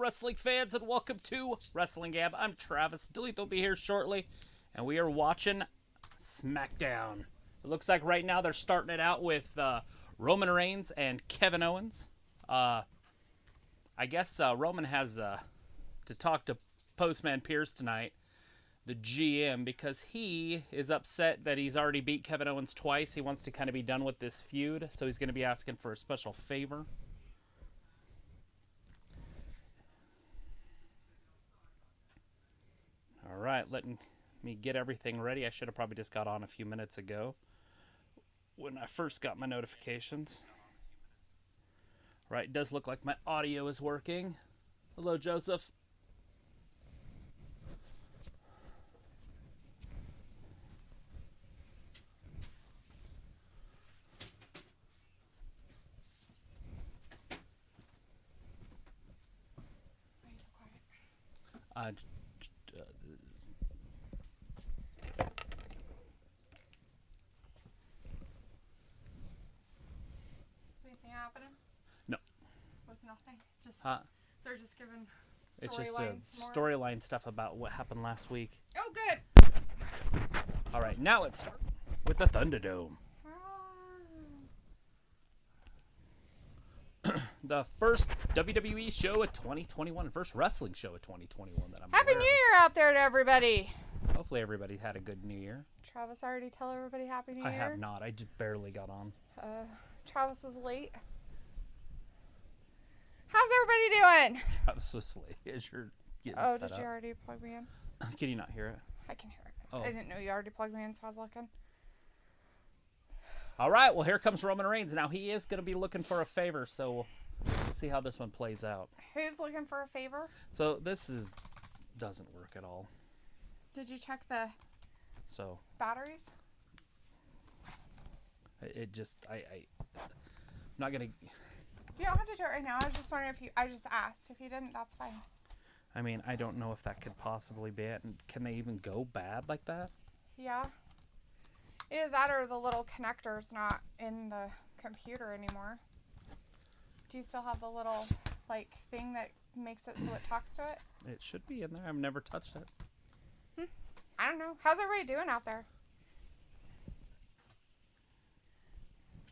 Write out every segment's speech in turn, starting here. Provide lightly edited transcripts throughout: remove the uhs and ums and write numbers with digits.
wrestling fans, and welcome to WrestlingGab. I'm Travis. Dalethea will be here shortly, and we are watching Smackdown. It looks like right now they're starting it out with Roman Reigns and Kevin Owens. I guess Roman has to talk to Postman Pierce tonight, the GM, because he is upset that he's already beat Kevin Owens twice. He wants to kind of be done with this feud, so he's going to be asking for a special favor. All right, letting me get everything ready. I should have probably just got on a few minutes ago when I first got my notifications. Right, it does look like my audio is working. Hello, Joseph. Why are you so quiet? Anything happening? No. What's nothing? Just they're just giving storylines. It's just storyline stuff about what happened last week. Oh, good. All right, now let's start with the Thunderdome. The first WWE show of 2021, first wrestling show of 2021 that I'm Happy aware New of. Year out there to everybody. Hopefully everybody had a good New Year. Travis already tell everybody Happy New Year? I have not. I just barely got on. Travis was late. How's everybody doing? Travis was late as you're getting Oh, set did you up. already plug me in? Can you not hear it? I can hear it. Oh. I didn't know you already plugged me in, so I was looking. All right, well, here comes Roman Reigns. Now, he is going to be looking for a favor, so let's see how this one plays out. Who's looking for a favor? So this doesn't work at all. Did you check the So batteries? it just, I'm not going to, You don't have to do it right now. I was just wondering I just asked. If you didn't, that's fine. I mean, I don't know if that could possibly be it. And can they even go bad like that? Yeah. Either that or the little connector's not in the computer anymore. Do you still have the little, thing that makes it so it talks to it? It should be in there. I've never touched it. I don't know. How's everybody doing out there?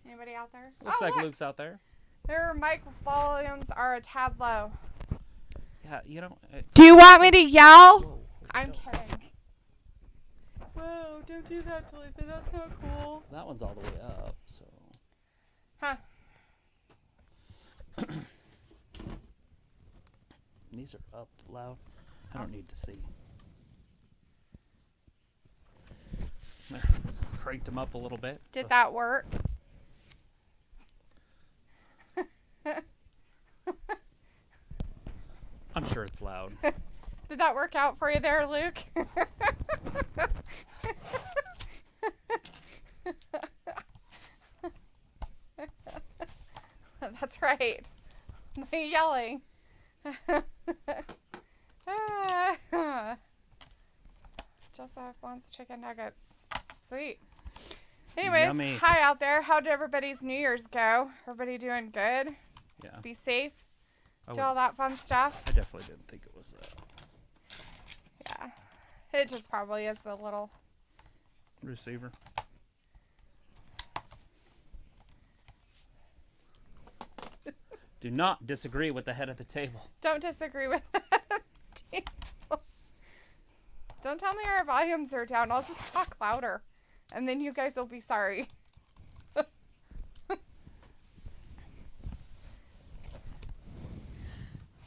Anybody out there? Looks like look. Luke's out there. Their mic volumes are a tad low. Yeah, you know. Do you want me to yell? Whoa, I'm no. kidding. Whoa, don't do that, Dalethea. That's not cool. That one's all the way up, so. Huh. These are up loud. I don't need to see. There. Cranked them up a little bit. Did that work? I'm sure it's loud. Did that work out for you there, Luke? That's right. No yelling. Joseph wants chicken nuggets. Sweet. Anyways, Yummy. Hi out there. How did everybody's New Year's go? Everybody doing good? Yeah. Be safe? I Do all that fun stuff? I definitely didn't think it was Yeah. It just probably is the little... receiver. Do not disagree with the head of the table. Don't disagree with that. Don't tell me our volumes are down. I'll just talk louder. And then you guys will be sorry.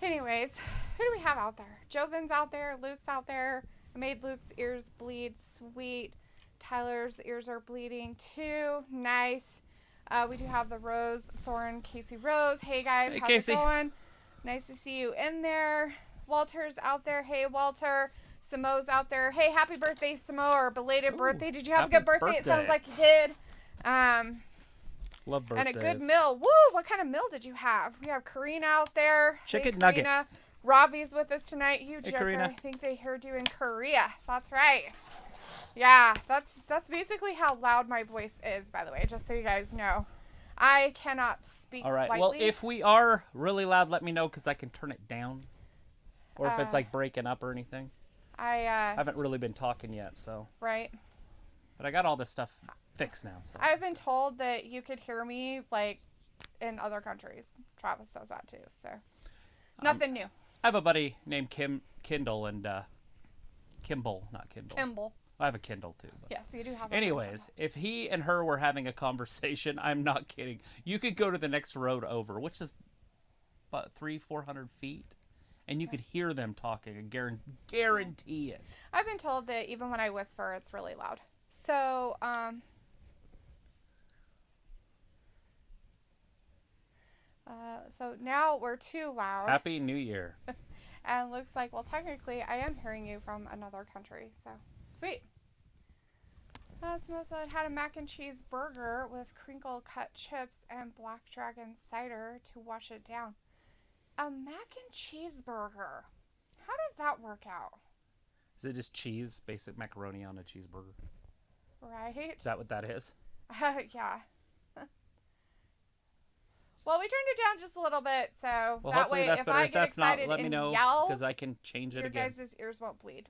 Anyways, who do we have out there? Jovin's out there. Luke's out there. I made Luke's ears bleed. Sweet. Tyler's ears are bleeding too. Nice. We do have the Rose Thorn Casey Rose. Hey guys, Hey, how's Casey. it going? Nice to see you in there. Walter's out there. Hey Walter. Samo's out there. Hey, happy birthday, Samo, or belated birthday. Did you have a good happy birthday? It sounds birthday. like you did. Love birthdays. And a good meal. Woo! What kind of meal did you have? We have Karina out there. Chicken hey, Karina. nuggets. Robbie's with us tonight. You Hey, joker. Karina. I think they heard you in Korea. That's right. Yeah, that's basically how loud my voice is, by the way, just so you guys know. I cannot speak All right. lightly. Well, if we are really loud, let me know because I can turn it down. Or if it's like breaking up or anything. I haven't really been talking yet, so. Right. But I got all this stuff fixed now, so. I've been told that you could hear me like in other countries. Travis says that too, so nothing new. I have a buddy named Kindle and Kimball, not Kindle. Kimball. I have a Kindle too. But. Yes, you do have. Anyways, if he and her were having a conversation, I'm not kidding. You could go to the next road over, which is about 300-400 feet, and you could hear them talking. I guarantee it. I've been told that even when I whisper, it's really loud. So, so now we're too loud. Happy New Year. And it looks like, well, technically, I am hearing you from another country. So, sweet. Samosa had a mac and cheese burger with crinkle cut chips and Black Dragon cider to wash it down. A mac and cheese burger. How does that work out? Is it just cheese, basic macaroni on a cheeseburger? Right. Is that what that is? Yeah. Well, we turned it down just a little bit, so well, that way that's if better. I If get that's not, excited let me and know yell, because I can change it your again. guys' ears won't bleed.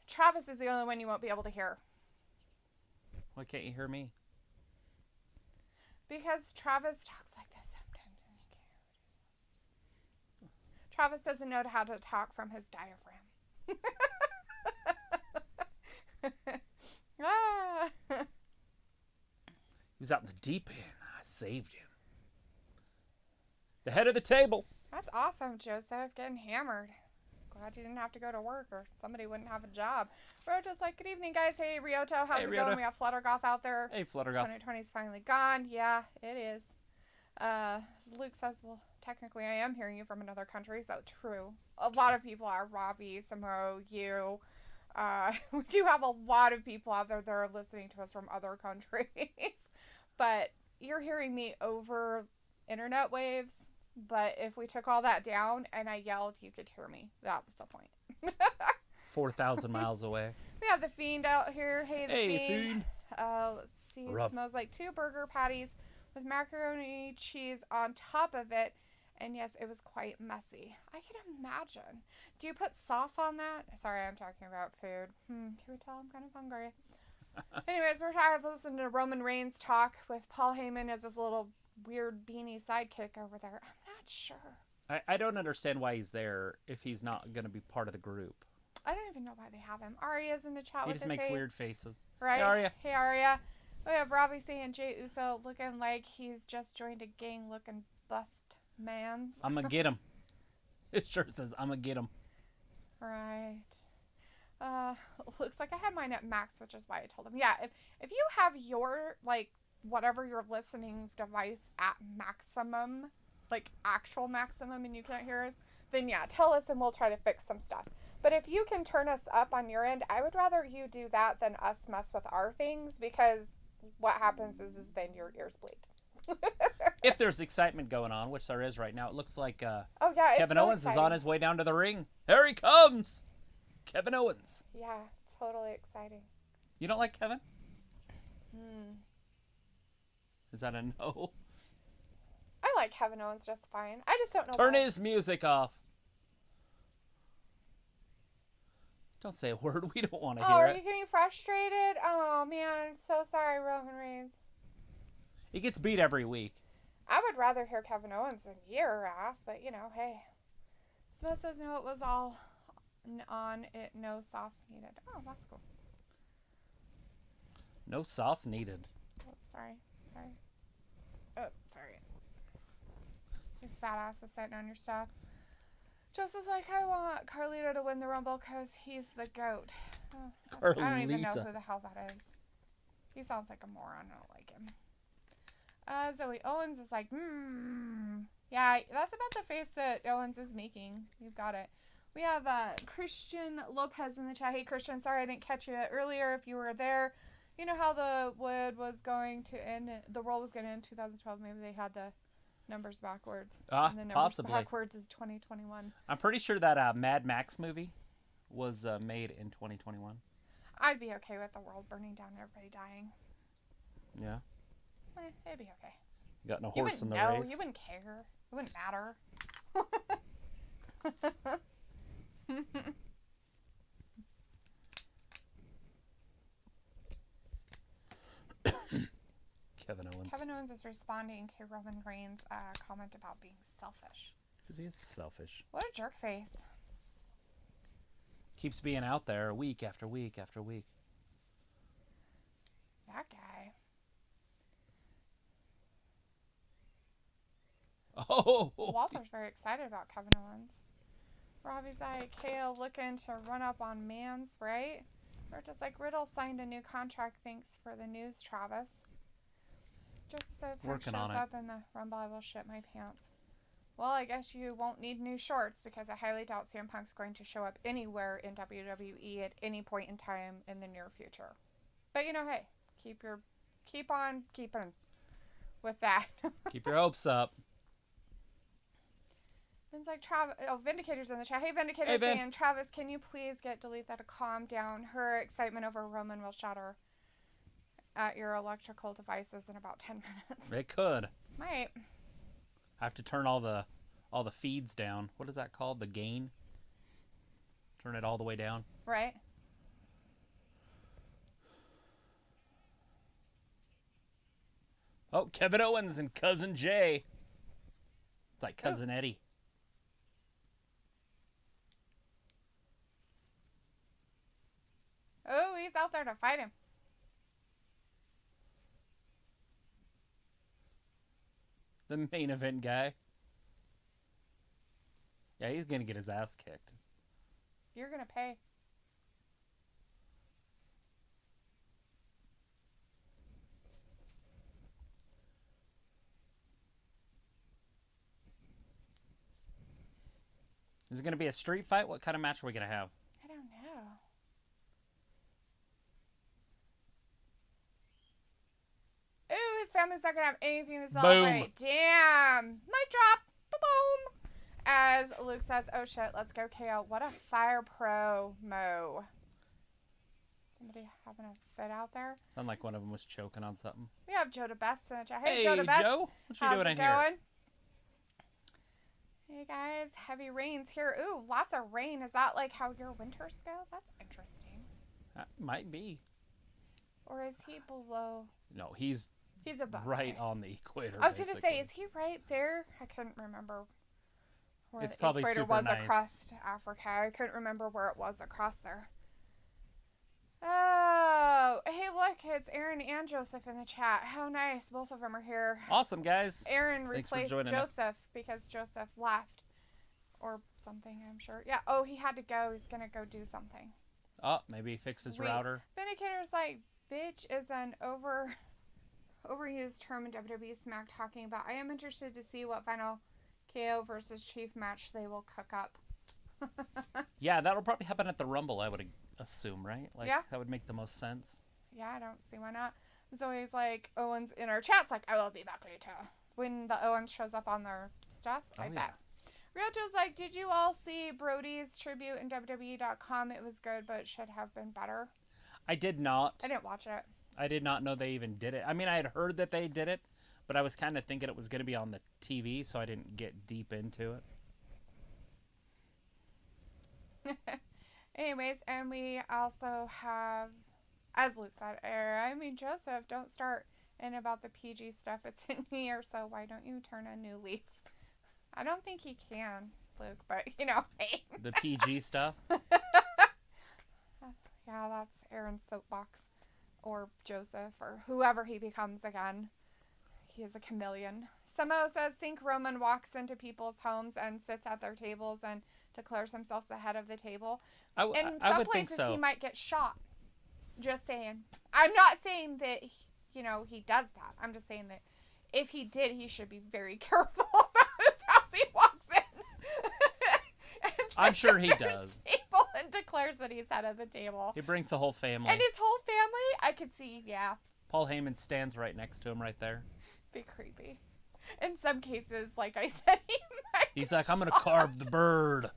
Travis is the only one you won't be able to hear. Why can't you hear me? Because Travis talks like this sometimes and you can't hear what he says. Travis doesn't know how to talk from his diaphragm. Ah. He was out in the deep end. I saved him. The head of the table. That's awesome, Joseph. Getting hammered. Glad you didn't have to go to work or somebody wouldn't have a job. Ryoto's like, good evening, guys. Hey, Ryoto. How's it going? We have Fluttergoth out there. Hey, Fluttergoth. 2020 is finally gone. Yeah, it is. Luke says, well, technically I am hearing you from another country, so true. A lot of people are. Robbie, Samo, you. We do have a lot of people out there that are listening to us from other countries. But you're hearing me over internet waves. But if we took all that down and I yelled, you could hear me. That's the point. 4,000 miles away. We have the Fiend out here. Hey, the Fiend. Let's see. It smells like 2 burger patties with macaroni cheese on top of it. And yes, it was quite messy. I can imagine. Do you put sauce on that? Sorry, I'm talking about food. Can we tell I'm kind of hungry? Anyways, we're trying to listen to Roman Reigns talk with Paul Heyman as his little weird beanie sidekick over there. I'm not sure. I don't understand why he's there if he's not going to be part of the group. I don't even know why they have him. Arya's in the chat He with us. just makes weird faces. Right? Hey, Arya. Hey, Arya. We have Robbie saying Jey Uso looking like he's just joined a gang looking bust mans. I'm going to get him. It sure says, I'm going to get him. Right. Looks like I had mine at max, which is why I told him. Yeah, if you have your, like, whatever your listening device at maximum, like actual maximum, and you can't hear us, then yeah, tell us and we'll try to fix some stuff. But if you can turn us up on your end, I would rather you do that than us mess with our things, because what happens is then your ears bleed. If there's excitement going on, which there is right now, it looks like oh yeah, Kevin so Owens exciting. is on his way down to the ring. Here he comes! Kevin Owens. Yeah, totally exciting. You don't like Kevin? Is that a no? I like Kevin Owens just fine. I just don't know Turn why. his music off. Don't say a word. We don't want to hear Are it. you getting frustrated? Oh man, so sorry, Roman Reigns. He gets beat every week. I would rather hear Kevin Owens than your ass, but you know, hey. Smith says no, it was all on it, no sauce needed. Oh, that's cool. No sauce needed. Oh, sorry. Oh, sorry. Your fat ass is sitting on your stuff. Joseph's like, I want Carlito to win the Rumble because he's the GOAT. Oh, I don't even know Carlita. who the hell that is. He sounds like a moron. I don't like him. Zoe Owens is like, Yeah, that's about the face that Owens is making. You've got it. We have Christian Lopez in the chat. Hey, Christian, sorry I didn't catch you earlier if you were there. You know how the wood was going to end, the roll was going to end in 2012. Maybe they had the numbers backwards. And the numbers Possibly. backwards is 2021. I'm pretty sure that Mad Max movie was made in 2021. I'd be okay with the world burning down and everybody dying. Yeah. It'd be okay. Got no You horse in wouldn't the know. race. You wouldn't care. It wouldn't matter. Kevin Owens. Kevin Owens is responding to Roman Reigns' comment about being selfish. Because he is selfish. What a jerk face. Keeps being out there week after week after week. That guy. Oh! Walter's very excited about Kevin Owens. Robbie's like, Kale looking to run up on Mans, right? Or just like, Riddle signed a new contract. Thanks for the news, Travis. Just so Punk Working shows on it. up in the Rumble, I will shit my pants. Well, I guess you won't need new shorts because I highly doubt CM Punk's going to show up anywhere in WWE at any point in time in the near future. But you know, hey, keep on keeping with that. Keep your hopes up. It's like Vindicator's in the chat. Hey, Vindicator, Hey, Vin. saying, Travis, can you please get Dalethea to calm down? Her excitement over Roman will shatter at your electrical devices in about 10 minutes. It could. Might. I have to turn all the feeds down. What is that called? The gain? Turn it all the way down. Right? Oh, Kevin Owens and Cousin Jay. It's like Cousin Eddie. Oh, he's out there to fight him. The main event guy. Yeah, he's going to get his ass kicked. You're going to pay. Is it going to be a street fight? What kind of match are we going to have? I don't know. Ooh, his family's not going to have anything to celebrate. Damn. Mic drop. Boom. As Luke says, oh shit, let's go KO. What a fire promo. Somebody having a fit out there. Sound like one of them was choking on something. We have Joe DeBest in the chat. Hey, Joe DeBest. Joe. What you How's doing it in going? here? Hey guys, heavy rains here. Ooh, lots of rain. Is that like how your winters go? That's interesting. Might be. Or is he below? No, he's above. right Okay. on the equator. I was going to say, basically. is he right there? I couldn't remember where It's the probably equator super was nice. across Africa. I couldn't remember where it was across there. Oh, hey, look, it's Aaron and Joseph in the chat. How nice. Both of them are here. Awesome, guys. Aaron Thanks for replaced joining us. Joseph because Joseph left. Or something, I'm sure. Yeah, oh, he had to go. He's going to go do something. Oh, maybe he fixed his Sweet. router. Vindicator's like, bitch is an overused term in WWE Smack talking about. I am interested to see what final KO versus Chief match they will cook up. Yeah, that'll probably happen at the Rumble, I would assume, right? Like, Yeah. that would make the most sense. Yeah, I don't see why not. Zoe's like, Owens in our chat's like, I will be back later. When the Owens shows up on their stuff, I bet. Ryoto's like, did you all see Brody's tribute in WWE.com? It was good, but it should have been better. I did not. I didn't watch it. I did not know they even did it. I mean, I had heard that they did it, but I was kind of thinking it was going to be on the TV, so I didn't get deep into it. Anyways, and we also have, as Luke said, Joseph, don't start in about the PG stuff. It's in here, so why don't you turn a new leaf? I don't think he can, Luke, but, you know, hey. The PG stuff? Yeah, that's Aaron's soapbox. Or Joseph, or whoever he becomes again. He is a chameleon. Samo says, think Roman walks into people's homes and sits at their tables and declares himself the head of the table. In some would think places, so. he might get shot. Just saying. I'm not saying that, he does that. I'm just saying that if he did, he should be very careful about whose house he walks in. I'm sure he does. Table and declares that he's head of the table. He brings the whole family. And his whole family, I could see, yeah. Paul Heyman stands right next to him right there. Be creepy. In some cases, like I said, He's like, I'm going to carve the bird.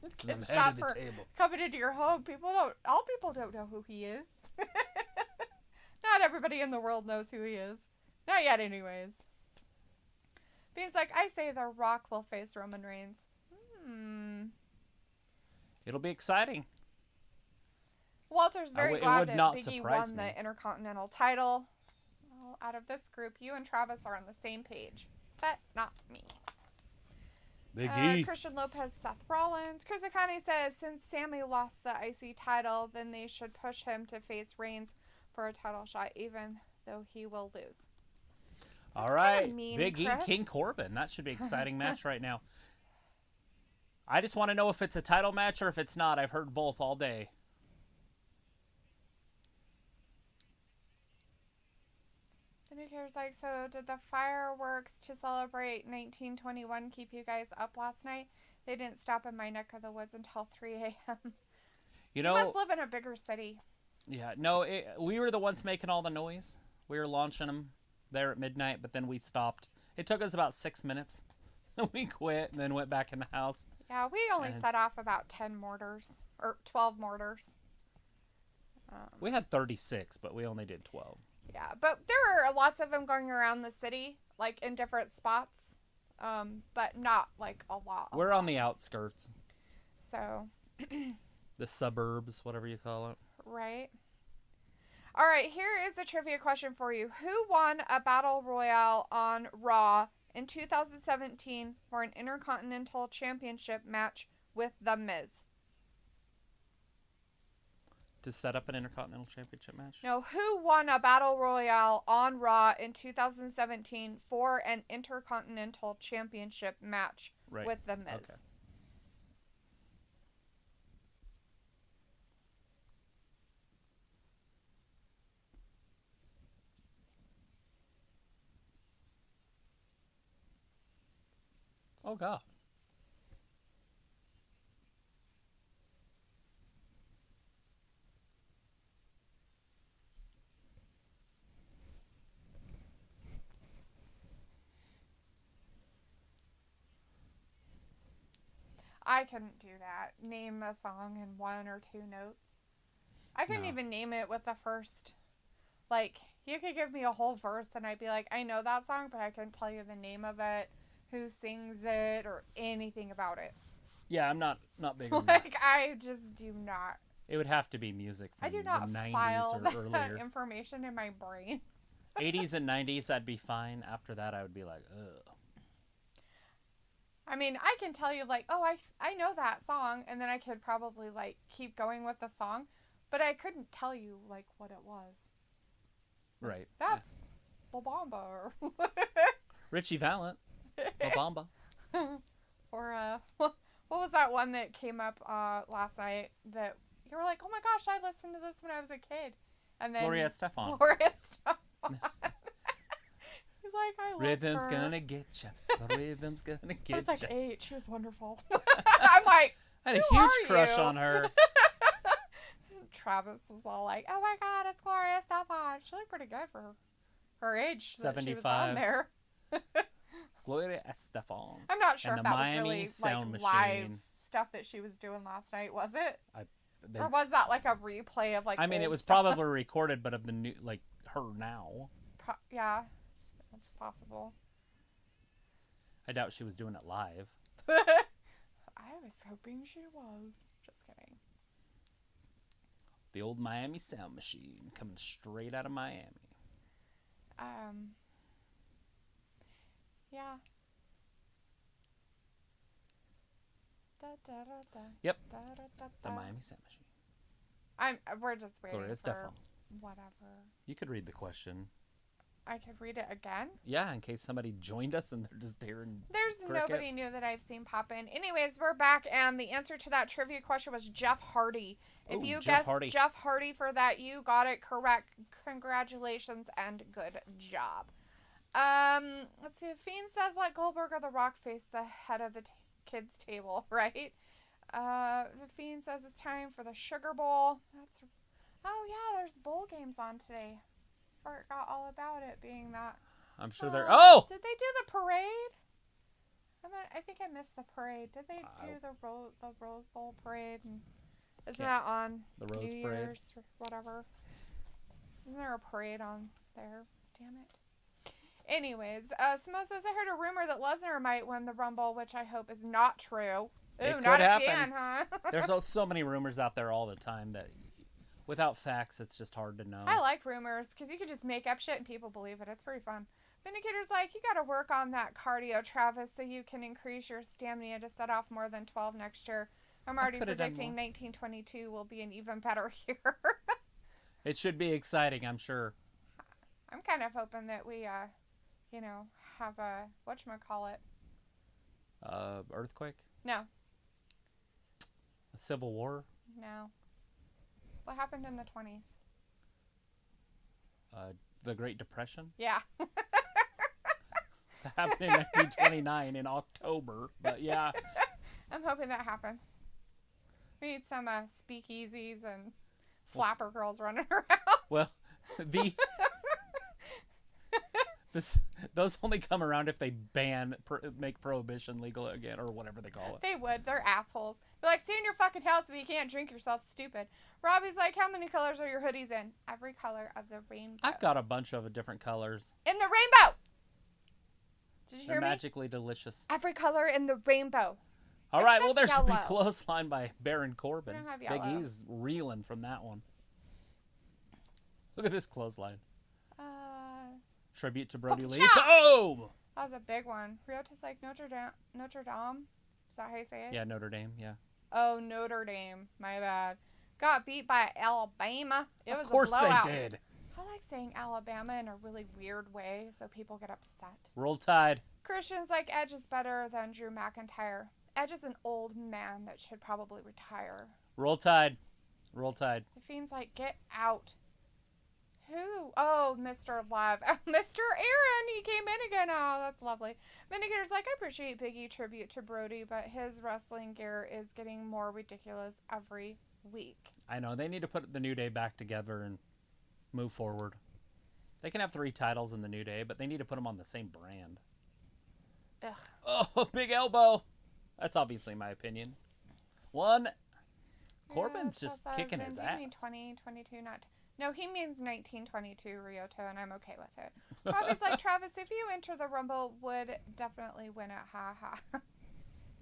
Because I'm get head shot of the for table. coming into your home. All people don't know who he is. Not everybody in the world knows who he is. Not yet, anyways. Beans like, I say The Rock will face Roman Reigns. It'll be exciting. Walter's very it glad would that not Big E surprise won me. the Intercontinental title. Well, out of this group, you and Travis are on the same page, but not me. Big E. Christian Lopez, Seth Rollins. Chris Akane says, since Sammy lost the IC title, then they should push him to face Reigns for a title shot, even though he will lose. All right, mean, Big E, Chris. King Corbin. That should be an exciting match right now. I just want to know if it's a title match or if it's not. I've heard both all day. And who cares? Like, so did the fireworks to celebrate 1921 keep you guys up last night? They didn't stop in my neck of the woods until 3 a.m. You know, must live in a bigger city. Yeah, no, we were the ones making all the noise. We were launching them there at midnight, but then we stopped. It took us about 6 minutes. We quit and then went back in the house. Yeah, we only set off about 10 mortars, or 12 mortars. We had 36, but we only did 12. Yeah, but there are lots of them going around the city, like in different spots, but not like a lot. We're on the outskirts. So. The suburbs, whatever you call it. Right. All right, here is a trivia question for you. Who won a battle royale on Raw in 2017 for an Intercontinental Championship match with The Miz? To set up an Intercontinental Championship match? No, who won a battle royale on Raw in 2017 for an Intercontinental Championship match with The Miz? Okay. Oh, God. I couldn't do that. Name a song in 1 or 2 notes. I couldn't even name it with the first. Like, you could give me a whole verse and I'd be like, I know that song, but I couldn't tell you the name of it, who sings it, or anything about it. Yeah, I'm not big on that. Like, I just do not. It would have to be music from I do not the 90s file or that earlier. information in my brain. 80s and 90s, I'd be fine. After that, I would be like, ugh. I mean, I can tell you, like, oh, I know that song, and then I could probably, like, keep going with the song, but I couldn't tell you, like, what it was. Right. That's La Bamba. Richie Valent. La Bamba. Or, what was that one that came up last night that you were like, oh my gosh, I listened to this when I was a kid. And then Gloria Estefan. Gloria Estefan. He's like, I love Rhythm's her. gonna get you. The rhythm's gonna get you. I was like 8. She was wonderful. I'm like, I had a who huge are crush you? on her. Travis was all like, oh my God, it's Gloria Estefan. She looked pretty good for her age. 75. She was on there. Gloria Estefan. I'm not sure And if the that Miami was really Sound like Machine. live stuff that she was doing last night, was it? They- Or was that like a replay of like? I mean, it old was stuff? probably recorded, but of the new, like, her now. Yeah, that's possible. I doubt she was doing it live. I was hoping she was. Just kidding. The old Miami Sound Machine coming straight out of Miami. Yeah. Da, da, da, da. Yep. Da, da, da, The da. Miami Sound Machine. We're just waiting Gloria for Estefan. whatever. You could read the question. I could read it again. Yeah, in case somebody joined us and they're just hearing There's nobody crickets. new that I've seen pop in. Anyways, we're back, and the answer to that trivia question was Jeff Hardy. If Ooh, you Jeff guessed Hardy. Jeff Hardy for that, you got it correct. Congratulations and good job. Let's see. Fiend says let Goldberg or The Rock face the head of the kids' table, right? The Fiend says it's time for the Sugar Bowl. Oh yeah, there's bowl games on today. Forgot all about it being that. I'm sure they're... Oh! Did they do the parade? I think I missed the parade. Did they do the Rose Bowl parade? And isn't that on The Rose New Parade? Year's or whatever? Isn't there a parade on there? Damn it. Anyways, Smo says, I heard a rumor that Lesnar might win the Rumble, which I hope is not true. Ooh, It not could a happen. fan, huh? There's so many rumors out there all the time that without facts, it's just hard to know. I like rumors because you can just make up shit and people believe it. It's pretty fun. Vindicator's like, you got to work on that cardio, Travis, so you can increase your stamina to set off more than 12 next year. I'm already predicting 1922 will be an even better year. It should be exciting, I'm sure. I'm kind of hoping that we, have a, whatchamacallit? Earthquake? No. A civil war? No. What happened in the 20s? The Great Depression? Yeah. That happened in 1929 in October, but yeah. I'm hoping that happens. We need some speakeasies and flapper girls running around. Well, those only come around if they make prohibition legal again, or whatever they call it. They would. They're assholes. They're like, stay in your fucking house, but you can't drink yourself, stupid. Robbie's like, how many colors are your hoodies in? Every color of the rainbow. I've got a bunch of different colors. In the rainbow! Did you hear me? They're magically delicious. Every color in the rainbow. All right, well, there's yellow. a big clothesline by Baron Corbin. We don't have Big yellow. E's reeling from that one. Look at this clothesline. Tribute to Brody Lee. Boom! That was a big one. Riota's like Notre Dame. Is that how you say it? Yeah, Notre Dame, yeah. Oh, Notre Dame. My bad. Got beat by Alabama. It was a blowout. Of course they did. I like saying Alabama in a really weird way so people get upset. Roll Tide. Christian's like, Edge is better than Drew McIntyre. Edge is an old man that should probably retire. Roll Tide. Roll Tide. The Fiend's like, get out. Who? Oh, Mr. Love. Mr. Aaron, he came in again. Oh, that's lovely. Vindicator's like, I appreciate Big E tribute to Brody, but his wrestling gear is getting more ridiculous every week. I know. They need to put the New Day back together and move forward. They can have 3 titles in the New Day, but they need to put them on the same brand. Ugh. Oh, big elbow. That's obviously my opinion. One. Corbin's just kicking his ass. 20, 22, not... No, he means 1922, Ryota, and I'm okay with it. Robbie's like, Travis, if you enter the Rumble, would definitely win it. Ha ha.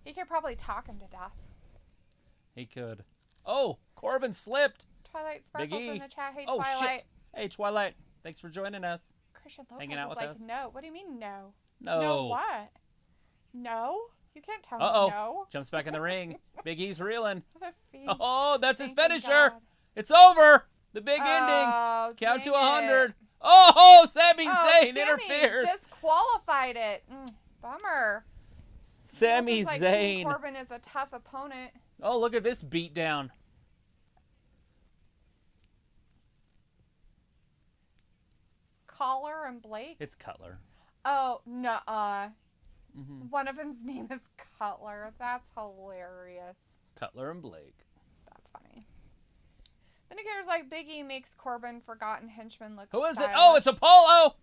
He could probably talk him to death. He could. Oh, Corbin slipped. Twilight Sparkles in the chat. Hey, oh, Twilight. Shit. Hey, Twilight. Thanks for joining us. Christian Lopez Hanging out with is like, us. no. What do you mean, no? No. No what? No? You can't tell me no. Jumps back in the ring. Big E's reeling. The Oh, that's his Thank finisher. God. It's over. The big ending. Count to 100. Oh, Sami Zayn interfered. Disqualified it. Bummer. Sami like Zayn. King Corbin is a tough opponent. Oh, look at this beatdown. Collar and Blake? It's Cutler. Oh, nuh-uh. One of them's name is Cutler. That's hilarious. Cutler and Blake. That's funny. Vindicator's like, Big E makes Corbin forgotten henchman look Who is stylish. it? Oh, it's Apollo!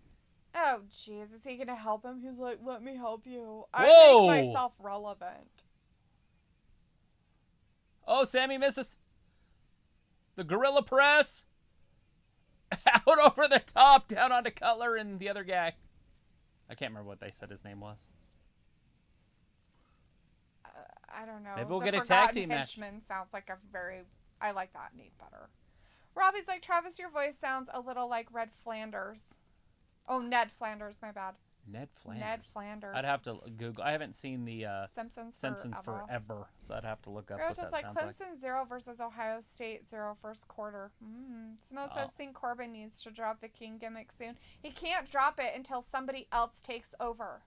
Oh, jeez. Is he going to help him? He's like, let me help you. Whoa. I make myself relevant. Oh, Sammy misses. The Gorilla Press. Out over the top, down onto Cutler and the other guy. I can't remember what they said his name was. I don't know. Maybe we'll The get a tag Forgotten team match. Henchman sounds like a very... I like that name better. Robbie's like, Travis, your voice sounds a little like Red Flanders. Oh, Ned Flanders, my bad. Ned Flanders. Ned Flanders. I'd have to Google. I haven't seen the Simpsons forever, so I'd have to look up Riota's what that like, sounds Clemson like. 0 versus Ohio State 0 first quarter. Smo says, think Corbin needs to drop the King gimmick soon. He can't drop it until somebody else takes over.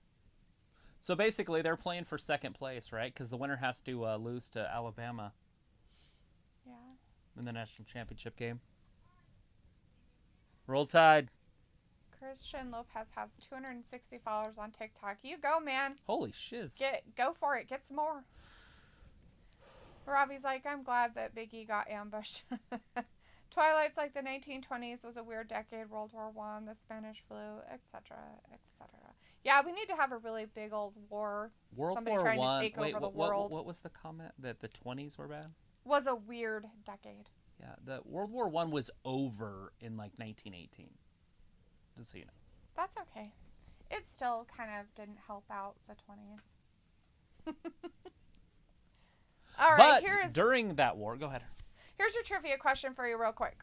So basically, they're playing for second place, right? Because the winner has to lose to Alabama. Yeah. In the national championship game. Roll Tide. Christian Lopez has 260 followers on TikTok. You go, man. Holy shiz. Go for it. Get some more. Robbie's like, I'm glad that Big E got ambushed. Twilight's like, the 1920s was a weird decade. World War I, the Spanish flu, etc., etc. Yeah, we need to have a really big old war. World Somebody War trying I. to take over the world. What was the comment that the 20s were bad? Was a weird decade. Yeah, the World War I was over in like 1918. Just so you know. That's okay. It still kind of didn't help out the 20s. All right, But during that war, go ahead. Here's your trivia question for you real quick.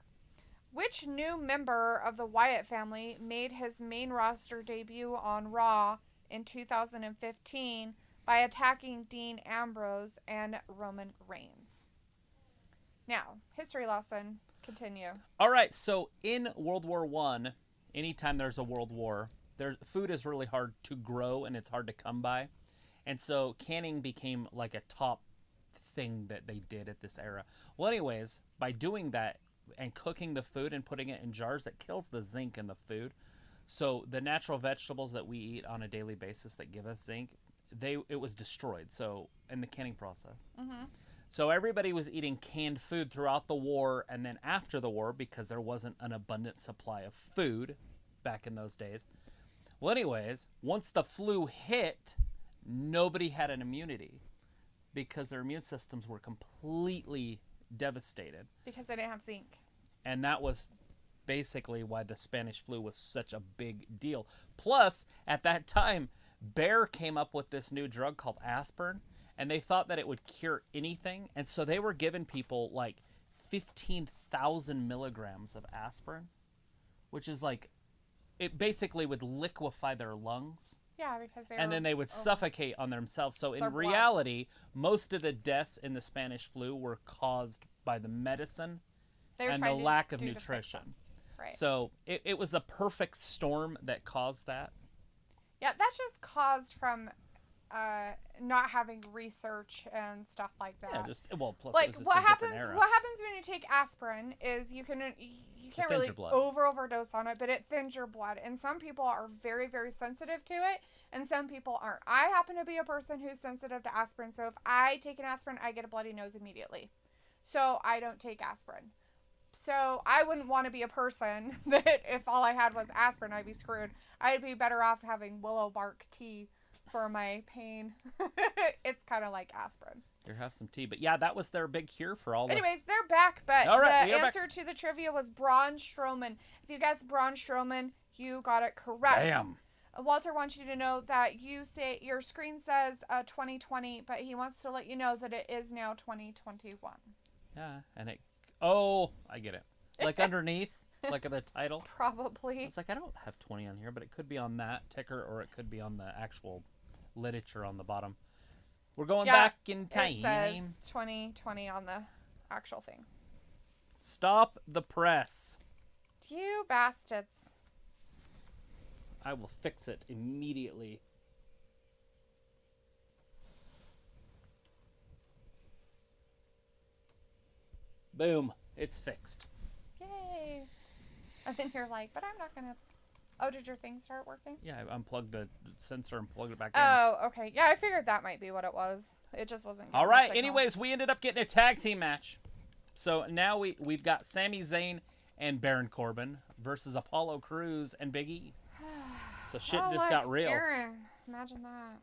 Which new member of the Wyatt family made his main roster debut on Raw in 2015 by attacking Dean Ambrose and Roman Reigns? Now, history lesson, continue. All right, so in World War I, anytime there's a world war, food is really hard to grow and it's hard to come by. And so canning became like a top thing that they did at this era. Well, anyways, by doing that and cooking the food and putting it in jars, it kills the zinc in the food. So the natural vegetables that we eat on a daily basis that give us zinc, it was destroyed. So in the canning process. Mm-hmm. So everybody was eating canned food throughout the war and then after the war because there wasn't an abundant supply of food back in those days. Well, anyways, once the flu hit, nobody had an immunity because their immune systems were completely devastated. Because they didn't have zinc. And that was basically why the Spanish flu was such a big deal. Plus, at that time, Bayer came up with this new drug called aspirin, and they thought that it would cure anything. And so they were giving people like 15,000 milligrams of aspirin, which is like, it basically would liquefy their lungs. Yeah, because and then they would suffocate on themselves. So in blood. reality, most of the deaths in the Spanish flu were caused by the medicine and the lack of nutrition. Right. So it was a perfect storm that caused that. Yeah, that's just caused from not having research and stuff like that. Yeah, plus like it was just what a different happens era. when you take aspirin is you can't really overdose on it, but it thins your blood, and some people are very, very sensitive to it and some people aren't. I happen to be a person who's sensitive to aspirin, so if I take an aspirin I get a bloody nose immediately, so I don't take aspirin. So I wouldn't want to be a person that if all I had was aspirin I'd be screwed. I'd be better off having willow bark tea for my pain. It's kind of like aspirin. Here, have some tea. But yeah, that was their big cure for all Anyways, they're back, but all right, the answer to the trivia was Braun Strowman. If you guessed Braun Strowman, you got it correct. Bam. Walter wants you to know that you say your screen says 2020, but he wants to let you know that it is now 2021. Yeah, and I get it. Like underneath, like the title. Probably. It's like I don't have 20 on here, but it could be on that ticker or it could be on the actual literature on the bottom. We're going back in time. It says 2020 on the actual thing. Stop the press. You bastards. I will fix it immediately. Boom. It's fixed. Yay. And then you're like, but I'm not going to... Oh, did your thing start working? Yeah, I unplugged the sensor and plugged it back in. Oh, okay. Yeah, I figured that might be what it was. It just wasn't. All right. Anyways, we ended up getting a tag team match. So now we've got Sami Zayn and Baron Corbin versus Apollo Crews and Big E. So shit just got real. Aaron. Imagine that.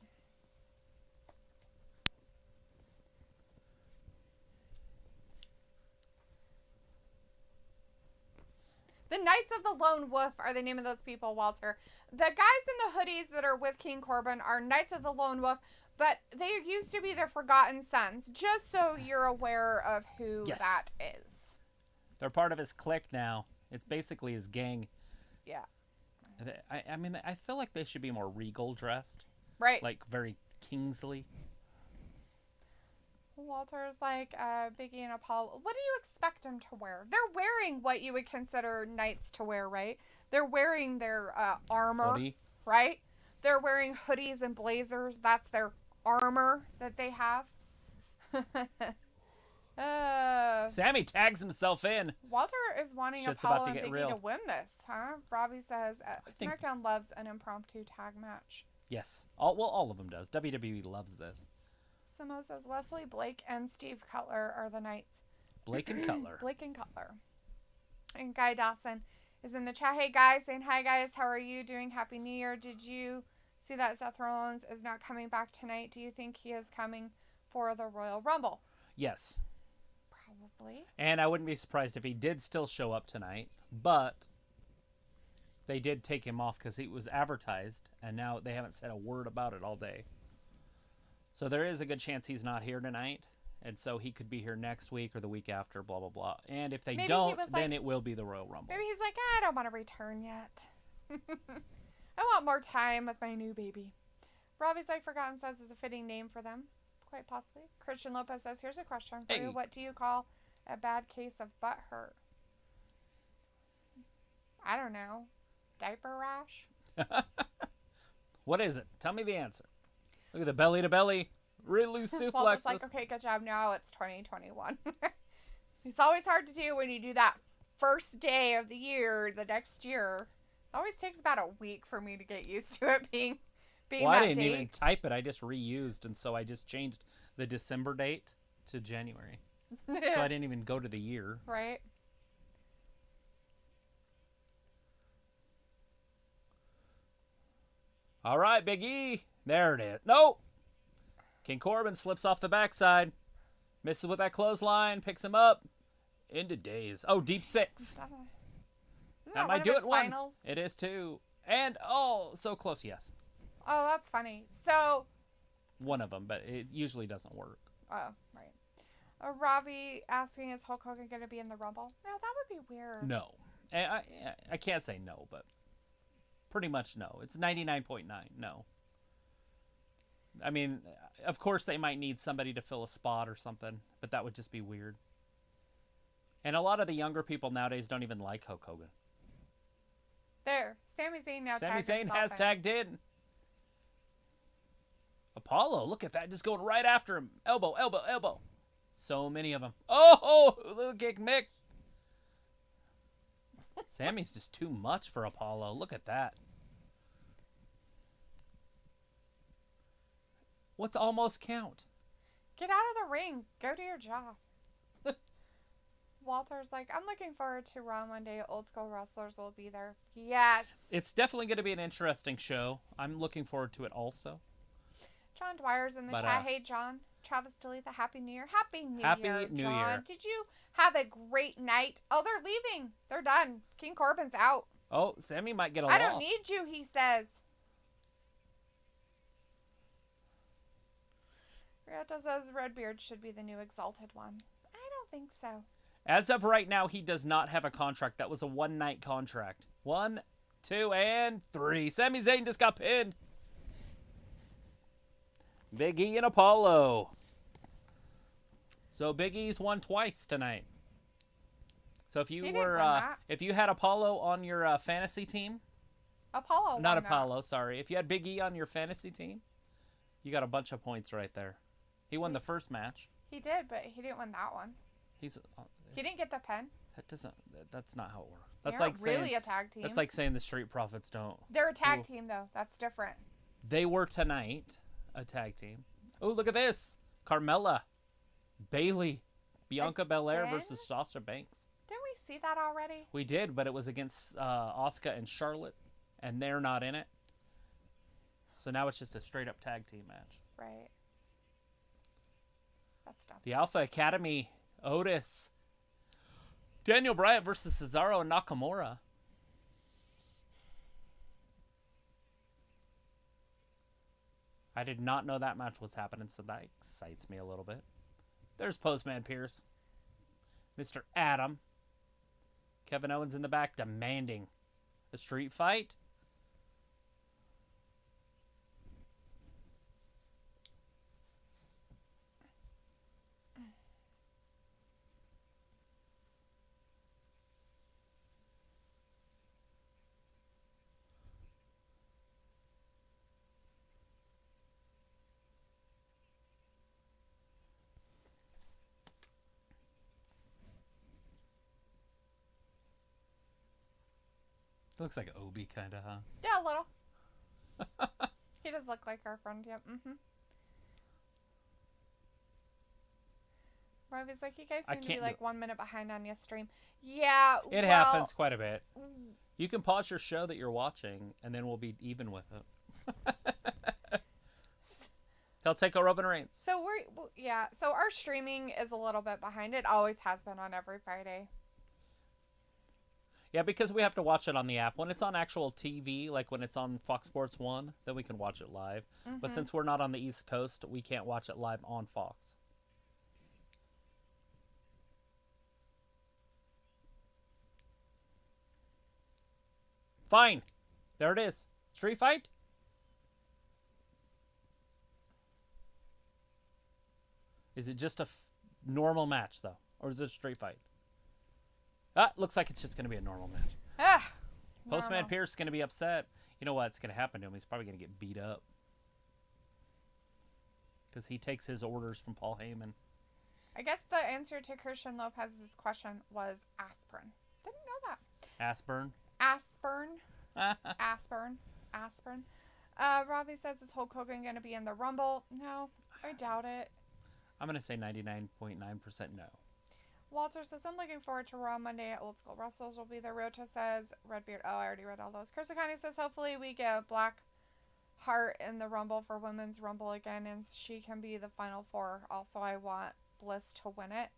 The Knights of the Lone Wolf are the name of those people, Walter. The guys in the hoodies that are with King Corbin are Knights of the Lone Wolf, but they used to be the Forgotten Sons, just so you're aware of who that is. They're part of his clique now. It's basically his gang. Yeah. I mean, I feel like they should be more regal dressed. Right. Like very Kingsley. Walter's like, Biggie and Apollo, what do you expect them to wear? They're wearing what you would consider knights to wear, right? They're wearing their armor, Hoodie. Right? They're wearing hoodies and blazers. That's their armor that they have. Sammy tags himself in. Walter is wanting Shit's Apollo about to and get Biggie real. to win this, huh? Robbie says, SmackDown loves an impromptu tag match. Yes. All of them does. WWE loves this. Simo says Leslie, Blake, and Steve Cutler are the Knights. Blake and Cutler. Blake and Cutler. And Guy Dawson is in the chat. Hey, guys. Saying, hi, guys. How are you doing? Happy New Year. Did you see that Seth Rollins is not coming back tonight? Do you think he is coming for the Royal Rumble? Yes. Probably. And I wouldn't be surprised if he did still show up tonight, but they did take him off because he was advertised, and now they haven't said a word about it all day. So there is a good chance he's not here tonight. And so he could be here next week or the week after, blah, blah, blah. And if they Maybe he don't, was then like- it will be the Royal Rumble. Maybe he's like, I don't want to return yet. I want more time with my new baby. Robbie's like, Forgotten Sons is a fitting name for them. Quite possibly. Christian Lopez says, here's a question for you. What do you call a bad case of butt hurt? I don't know. Diaper rash? What is it? Tell me the answer. Look at the belly to belly. Really loose Walter's suplexes. like, okay, good job. Now it's 2021. It's always hard to do when you do that first day of the year, the next year. It always takes about a week for me to get used to it being Well, that I didn't date. even type it. I just reused, and so I just changed the December date to January. So I didn't even go to the year. Right? All right, Big E. There it is. Nope. King Corbin slips off the backside. Misses with that clothesline. Picks him up. Into days. Oh, deep six. Isn't That one might of do his it one. finals? It is two. And, oh, so close, yes. Oh, that's funny. So, One of them, but it usually doesn't work. oh, right. Robbie asking, is Hulk Hogan going to be in the Rumble? No, that would be weird. No. I can't say no, but pretty much no. It's 99.9 no. I mean, of course they might need somebody to fill a spot or something, but that would just be weird. And a lot of the younger people nowadays don't even like Hulk Hogan. There. Sami Zayn now Sami tagged Zayn himself has in. tagged in. Apollo, look at that, just going right after him. Elbow, elbow, elbow. So many of them. Oh, little kick, Mick. Sammy's just too much for Apollo. Look at that. What's almost count? Get out of the ring. Go do your job. Walter's like, I'm looking forward to Raw Monday. Old school wrestlers will be there. Yes. It's definitely going to be an interesting show. I'm looking forward to it also. John Dwyer's in the But, chat. Hey, John. Travis Dalethea, Happy New Year. Happy New Happy Year, New John. Year. Did you have a great night? Oh, they're leaving. They're done. King Corbin's out. Oh, Sammy might get a I loss. don't need you, he says. Riata says Redbeard should be the new Exalted One. I don't think so. As of right now, he does not have a contract. That was a one-night contract. 1, 2, and 3. Sami Zayn just got pinned. Big E and Apollo. So Big E's won twice tonight. So if you He didn't were, win that. if you had Apollo on your fantasy team, Apollo not won that. Apollo, sorry. If you had Big E on your fantasy team, you got a bunch of points right there. He won the first match. He did, but he didn't win that one. He's He didn't get the pen. that's not how it works. That's They're like really saying a tag team. that's like saying the Street Profits don't. They're a tag Ooh. team, though. That's different. They were tonight a tag team. Oh, look at this. Carmella, Bailey, Bianca Belair Again? versus Sasha Banks. Didn't we see that already? We did, but it was against Asuka and Charlotte, and they're not in it. So now it's just a straight up tag team match. Right. That's dumb. The Alpha Academy, Otis, Daniel Bryan versus Cesaro and Nakamura. I did not know that match was happening, so that excites me a little bit. There's Postman Pierce. Mr. Adam. Kevin Owens in the back demanding a street fight. Looks like Obi, kind of, huh? Yeah, a little. He does look like our friend. Yep. Mm-hmm. Robbie's like, you guys seem to be can't like do- 1 minute behind on your stream. Yeah, It well, happens quite a bit. You can pause your show that you're watching, and then we'll be even with it. He'll take a Roman Reigns. So so our streaming is a little bit behind. It always has been on every Friday. Yeah, because we have to watch it on the app. When it's on actual TV, like when it's on Fox Sports 1, then we can watch it live. But since we're not on the East Coast, we can't watch it live on Fox. Fine. There it is. Street fight? Is it just a normal match, though? Or is it a street fight? Looks like it's just going to be a normal match. Postman Pierce is going to be upset. You know what's going to happen to him? He's probably going to get beat up. Because he takes his orders from Paul Heyman. I guess the answer to Christian Lopez's question was aspirin. Didn't know that. Aspirin? Aspirin. Robbie says, is Hulk Hogan going to be in the Rumble? No, I doubt it. I'm going to say 99.9% no. Walter says, I'm looking forward to Raw Monday at Old School Wrestlers will be there. Rota says, Redbeard. Oh, I already read all those. Chris Akani says, hopefully we get Black Heart in the Rumble for Women's Rumble again, and she can be the Final Four. Also, I want Bliss to win it.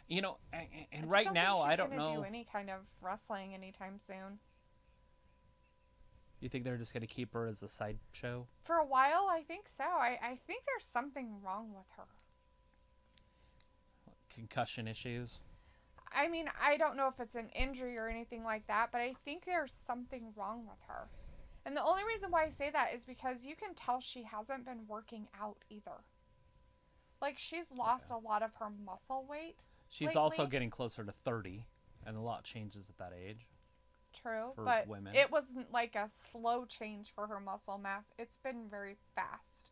You know, and right now, I don't know. She's going to do any kind of wrestling anytime soon. You think they're just going to keep her as a sideshow? For a while, I think so. I think there's something wrong with her. Concussion issues? I mean, I don't know if it's an injury or anything like that, but I think there's something wrong with her. And the only reason why I say that is because you can tell she hasn't been working out either. Like, she's lost a lot of her muscle weight. She's lately. Also getting closer to 30, and a lot changes at that age. True, for but women. It wasn't like a slow change for her muscle mass. It's been very fast.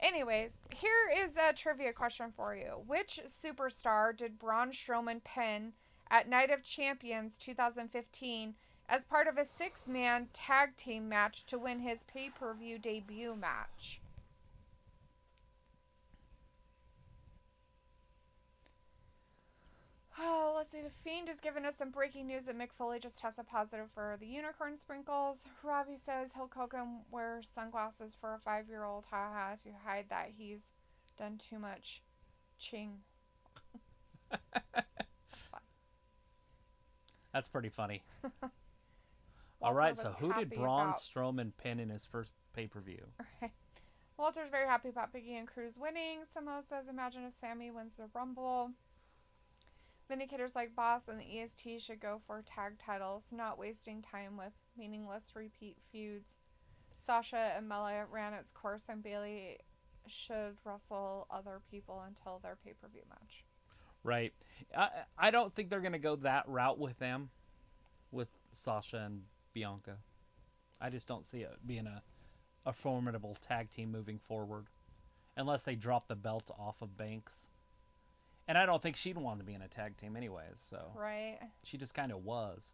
Anyways, here is a trivia question for you. Which superstar did Braun Strowman pin at Night of Champions 2015 as part of a 6-man tag team match to win his pay-per-view debut match? Oh, let's see. The Fiend has given us some breaking news that Mick Foley just tested positive for the unicorn sprinkles. Robbie says Hulk Hogan wears sunglasses for a 5-year-old. Haha, to hide that he's done too much ching. That's pretty funny. All right, so who did Braun Strowman pin in his first pay-per-view? Right. Walter's very happy about Biggie and Cruz winning. Samo says, imagine if Sammy wins the Rumble. Vindicators like Boss and the EST should go for tag titles, not wasting time with meaningless repeat feuds. Sasha and Mela ran its course, and Bayley should wrestle other people until their pay-per-view match. Right. I don't think they're going to go that route with them, with Sasha and Bianca. I just don't see it being a formidable tag team moving forward, unless they drop the belt off of Banks. And I don't think she'd want to be in a tag team anyways, so. Right. She just kind of was.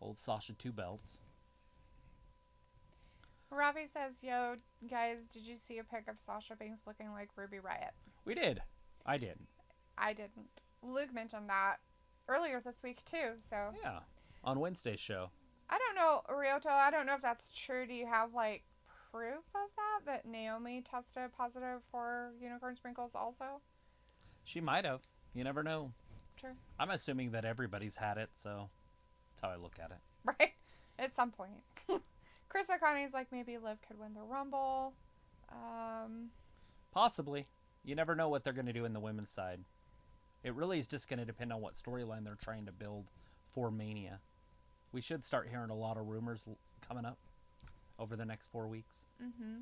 Old Sasha 2 belts. Robbie says, yo, guys, did you see a pic of Sasha Banks looking like Ruby Riott? We did. I did. I didn't. Luke mentioned that earlier this week, too, so. Yeah, on Wednesday's show. I don't know, Ryoto, I don't know if that's true. Do you have, like, proof of that Naomi tested positive for unicorn sprinkles also? She might have. You never know. True. I'm assuming that everybody's had it, so that's how I look at it. Right? At some point. Chris O'Connor's like, maybe Liv could win the Rumble. Possibly. You never know what they're going to do in the women's side. It really is just going to depend on what storyline they're trying to build for Mania. We should start hearing a lot of rumors coming up over the next 4 weeks. Mm-hmm.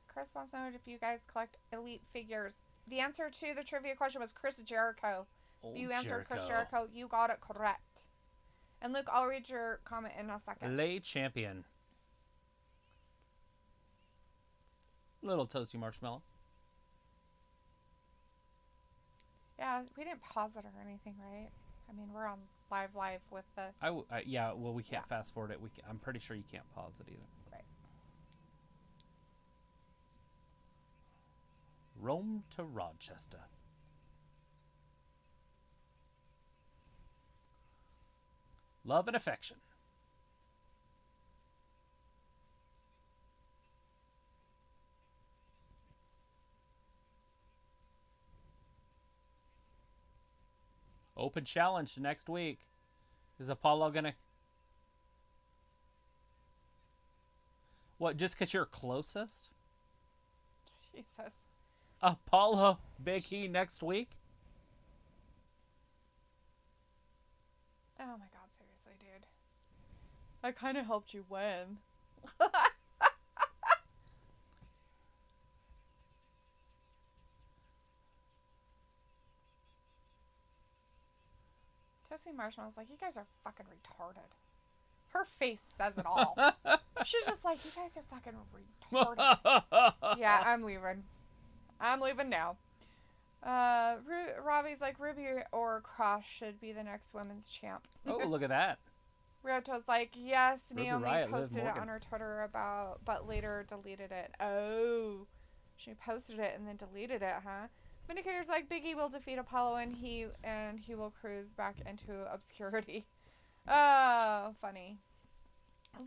Chris wants to know if you guys collect Elite figures. The answer to the trivia question was Chris Jericho. If you answered Chris Jericho, you got it correct. And Luke, I'll read your comment in a second. Le Champion. Little toasty marshmallow. Yeah, we didn't pause it or anything, right? I mean, we're on live with this. Yeah, well, we can't fast forward it. I'm pretty sure you can't pause it either. Right. Rome to Rochester. Love and affection. Open challenge next week. Is Apollo gonna... What, just because you're closest? Jesus. Apollo, Big E next week? Oh my god, seriously, dude. I kind of helped you win. Toasty Marshmallow's like, you guys are fucking retarded. Her face says it all. She's just like, you guys are fucking retarded. Yeah, I'm leaving. I'm leaving now. Robbie's like, Ruby or Cross should be the next women's champ. Oh, look at that. Ryoto's like, yes, Ruby Naomi Riott, posted it on her Twitter but later deleted it. Oh, she posted it and then deleted it, huh? Vindicator's like, Big E will defeat Apollo and he will cruise back into obscurity. Oh, funny.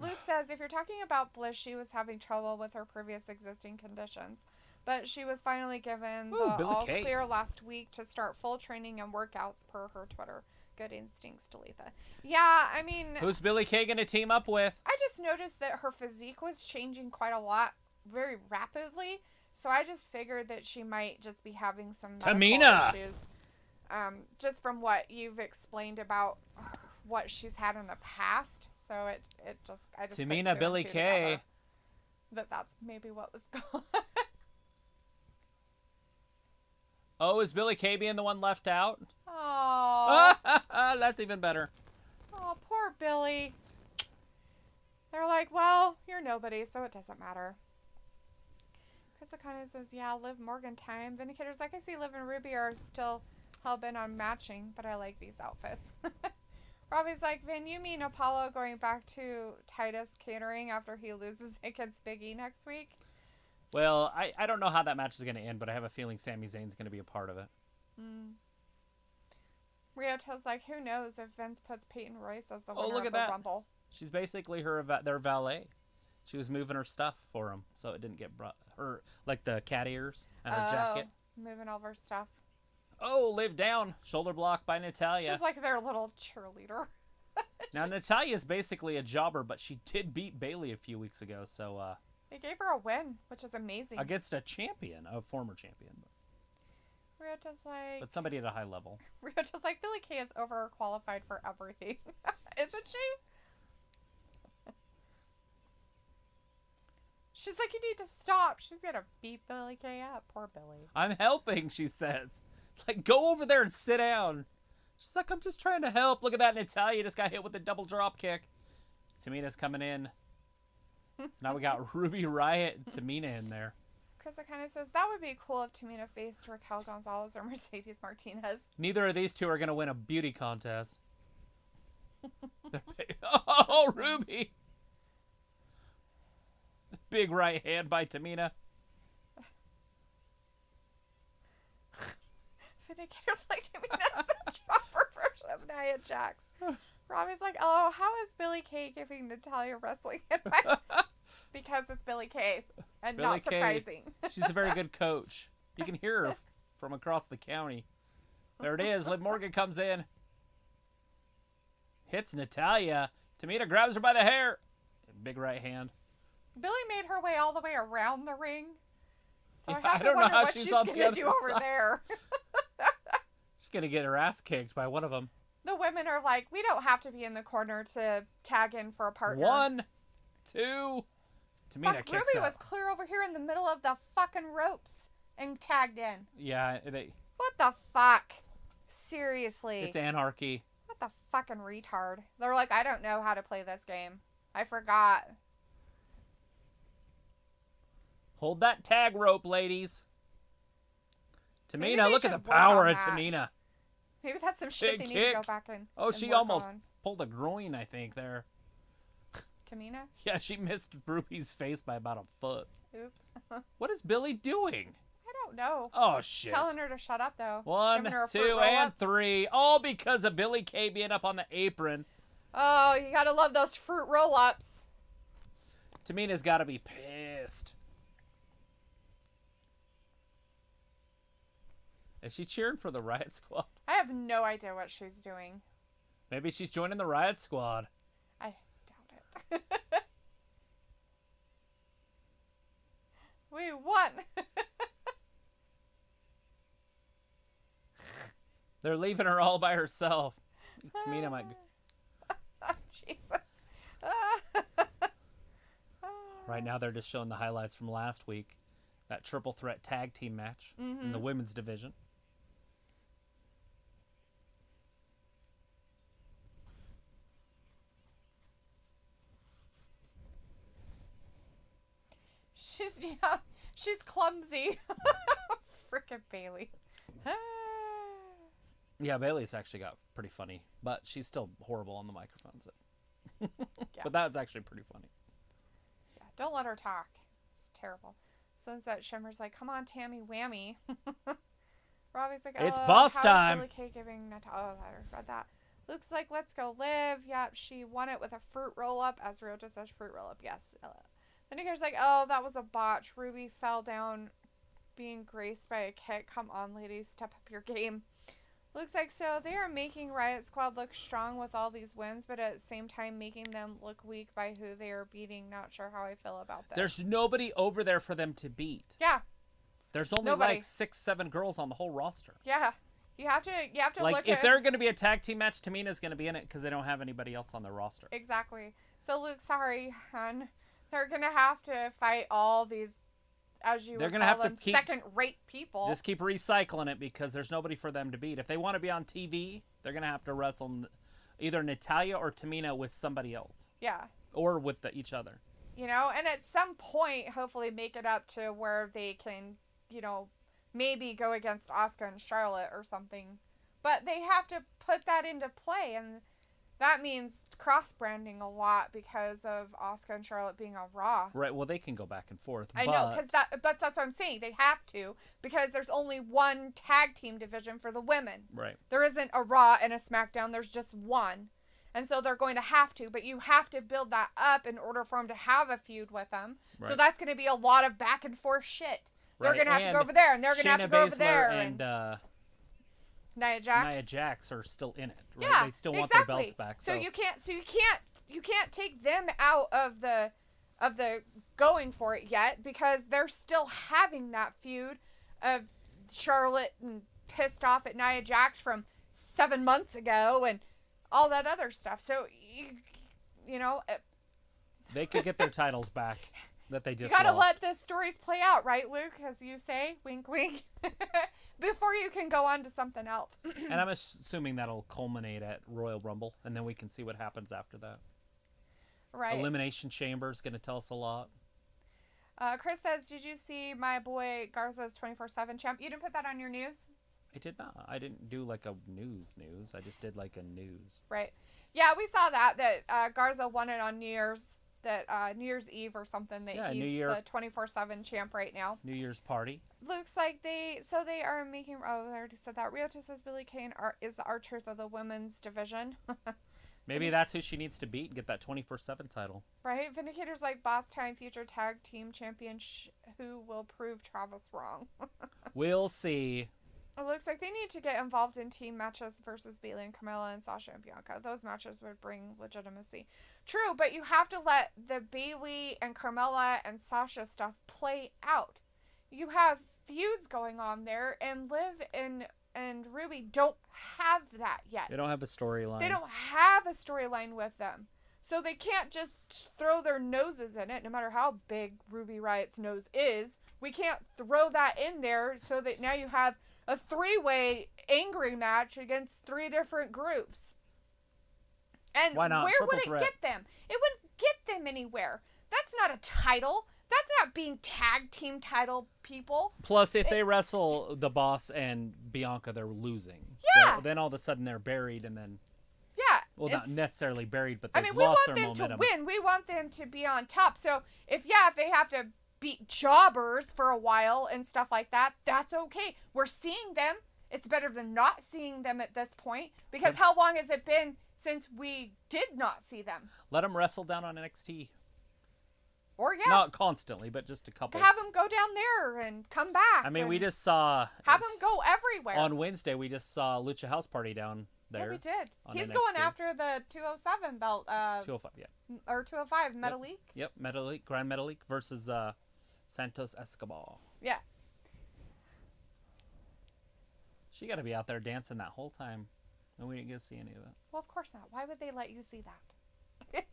Luke says, if you're talking about Bliss, she was having trouble with her previous existing conditions, but she was finally given the all clear last week to start full training and workouts per her Twitter. Good instincts, Dalethea. Yeah, I mean... Who's Billie Kay going to team up with? I just noticed that her physique was changing quite a lot very rapidly, so I just figured that she might just be having some medical issues. Just from what you've explained about what she's had in the past. So I just Tamina, Billie Kay. That's maybe what was going on. Oh, is Billie Kay being the one left out? Oh. That's even better. Oh, poor Billie. They're like, well, you're nobody, so it doesn't matter. Chris Akane says, yeah, Liv Morgan time. Vindicator's like, I see Liv and Ruby are still hell-bent on matching, but I like these outfits. Robbie's like, Vin, you mean Apollo going back to Titus Catering after he loses against Big E next week? Well, I don't know how that match is going to end, but I have a feeling Sami Zayn's going to be a part of it. Ryoto's like, who knows if Vince puts Peyton Royce as the winner of the Rumble. She's basically their valet. She was moving her stuff for him, so it didn't get brought her, like the cat ears and her jacket. Moving all of her stuff. Oh, Liv down. Shoulder block by Natalya. She's like their little cheerleader. Now, Natalya's basically a jobber, but she did beat Bayley a few weeks ago, so... They gave her a win, which is amazing. Against a champion, a former champion. Ryoto's like... But somebody at a high level. Ryoto's like, Billie Kay is overqualified for everything. Isn't she? She's like, you need to stop. She's going to beat Billie Kay up. Poor Billie. I'm helping, she says. Like, go over there and sit down. She's like, I'm just trying to help. Look at that. Natalya just got hit with a double drop kick. Tamina's coming in. So now we got Ruby Riott and Tamina in there. Chris kind of says, that would be cool if Tamina faced Raquel Gonzalez or Mercedes Martinez. Neither of these two are going to win a beauty contest. Oh, Ruby. Big right hand by Tamina. Vindicator's like, Tamina's the proper version of Nia Jax. Robbie's like, oh, how is Billie Kay giving Natalya wrestling advice? Because it's Billie Kay, and Billie not surprising. Kay, she's a very good coach. You can hear her from across the county. There it is. Liv Morgan comes in. Hits Natalya. Tamina grabs her by the hair. Big right hand. Billie made her way all the way around the ring. So Yeah, I have to wonder what she's going to do over there. She's going to get her ass kicked by one of them. The women are like, we don't have to be in the corner to tag in for a partner. 1, 2. Tamina kicks Ruby out. was clear over here in the middle of the fucking ropes and tagged in. Yeah, What the fuck? Seriously. It's anarchy. What the fucking retard? They're like, I don't know how to play this game. I forgot. Hold that tag rope, ladies. Tamina, look at the power of Tamina. Maybe that's some shit they need to go back and Oh, she almost pulled a groin, I think, there. Tamina? Yeah, she missed Ruby's face by about a foot. Oops. What is Billie doing? I don't know. Oh, shit. Telling her to shut up, though. 1, 2, and 3. All because of Billie Kay being up on the apron. Oh, you gotta love those fruit roll-ups. Tamina's gotta be pissed. Is she cheering for the Riot Squad? I have no idea what she's doing. Maybe she's joining the Riot Squad. I doubt it. We won. They're leaving her all by herself. Tamina might Right now they're just showing the highlights from last week. That triple threat tag team match in the women's division. She's clumsy. Frickin' Bailey. Yeah, Bailey's actually got pretty funny, but she's still horrible on the microphones. Yeah. But that's actually pretty funny. Yeah, don't let her talk. It's terrible. Sunset Shimmer's like, come on, Tammy Whammy. Robbie's like, it's boss time. Billie Kay giving I read that. Luke's like, let's go live. Yep, she won it with a fruit roll up. As Rio just says, fruit roll up. Yes. Then he goes like, oh, that was a botch. Ruby fell down being graced by a kick. Come on, ladies, step up your game. Looks like so they are making Riot Squad look strong with all these wins, but at the same time making them look weak by who they are beating. Not sure how I feel about this. There's nobody over there for them to beat. Yeah. There's only like 6-7 girls on the whole roster. Yeah. You have to like look if at... they're going to be a tag team match, Tamina's going to be in it because they don't have anybody else on their roster. Exactly. So Luke, sorry, hon. They're going to have to fight all these, as you would call them, second-rate people. Just keep recycling it because there's nobody for them to beat. If they want to be on TV, they're going to have to wrestle either Natalya or Tamina with somebody else. Yeah. Or with each other. You know, and at some point, hopefully make it up to where they can, you know, maybe go against Asuka and Charlotte or something. But they have to put that into play, and that means cross-branding a lot because of Asuka and Charlotte being on Raw. Right, well, they can go back and forth. I know, because that's what I'm saying. They have to, because there's only one tag team division for the women. Right. There isn't a Raw and a SmackDown. There's just one. And so they're going to have to, but you have to build that up in order for them to have a feud with them. Right. So that's going to be a lot of back and forth shit. They're going to have to go over there, and they're going to have to go over there. And Nia Jax. Nia Jax are still in it, right? Yeah, they still want their belts back. So you can't take them out of the going for it yet, because they're still having that feud of Charlotte and pissed off at Nia Jax from 7 months ago and all that other stuff. So you know, they could get their titles back. That they just you gotta lost. let the stories play out, right, Luke? As you say, wink, wink, before you can go on to something else. And I'm assuming that'll culminate at Royal Rumble, and then we can see what happens after that. Right. Elimination Chamber is going to tell us a lot. Chris says, "Did you see my boy Garza's 24/7 champ? You didn't put that on your news." I did not. I didn't do like a news. I just did like a news. Right. Yeah, we saw that Garza won it on New Year's. That New Year's Eve or something, that he's the 24/7 champ right now. New Year's party. Looks like they are making, I already said that. Ryota says Billie Kay is the R-Truth of the women's division. Maybe that's who she needs to beat and get that 24/7 title. Right? Vindicator's like boss time future tag team champion who will prove Travis wrong. We'll see. It looks like they need to get involved in team matches versus Bayley and Carmella and Sasha and Bianca. Those matches would bring legitimacy. True, but you have to let the Bayley and Carmella and Sasha stuff play out. You have feuds going on there, and Liv and Ruby don't have that yet. They don't have a storyline. They don't have a storyline with them. So they can't just throw their noses in it, no matter how big Ruby Riot's nose is. We can't throw that in there so that now you have a 3-way angry match against 3 different groups. And why not? Where Triple would it threat. get them? It wouldn't get them anywhere. That's not a title. That's not being tag team title people. Plus, if they wrestle the boss and Bianca, they're losing. Yeah. So then all of a sudden they're buried and then... Yeah. Well, not necessarily buried, but they've we lost want their them momentum. to win. We want them to be on top. So if they have to beat jobbers for a while and stuff like that, that's okay. We're seeing them. It's better than not seeing them at this point, because how long has it been since we did not see them? Let them wrestle down on NXT. Or not constantly, but just a couple. Have them go down there and come back. I mean, we just saw... Have them go everywhere. On Wednesday, we just saw Lucha House Party down there. Yeah, we did. He's NXT. going after the 207 belt. 205, yeah. Or 205, Metalik. Yep, Metalik, Grand Metalik versus Santos Escobar. Yeah. She got to be out there dancing that whole time, and we didn't get to see any of it. Well, of course not. Why would they let you see that?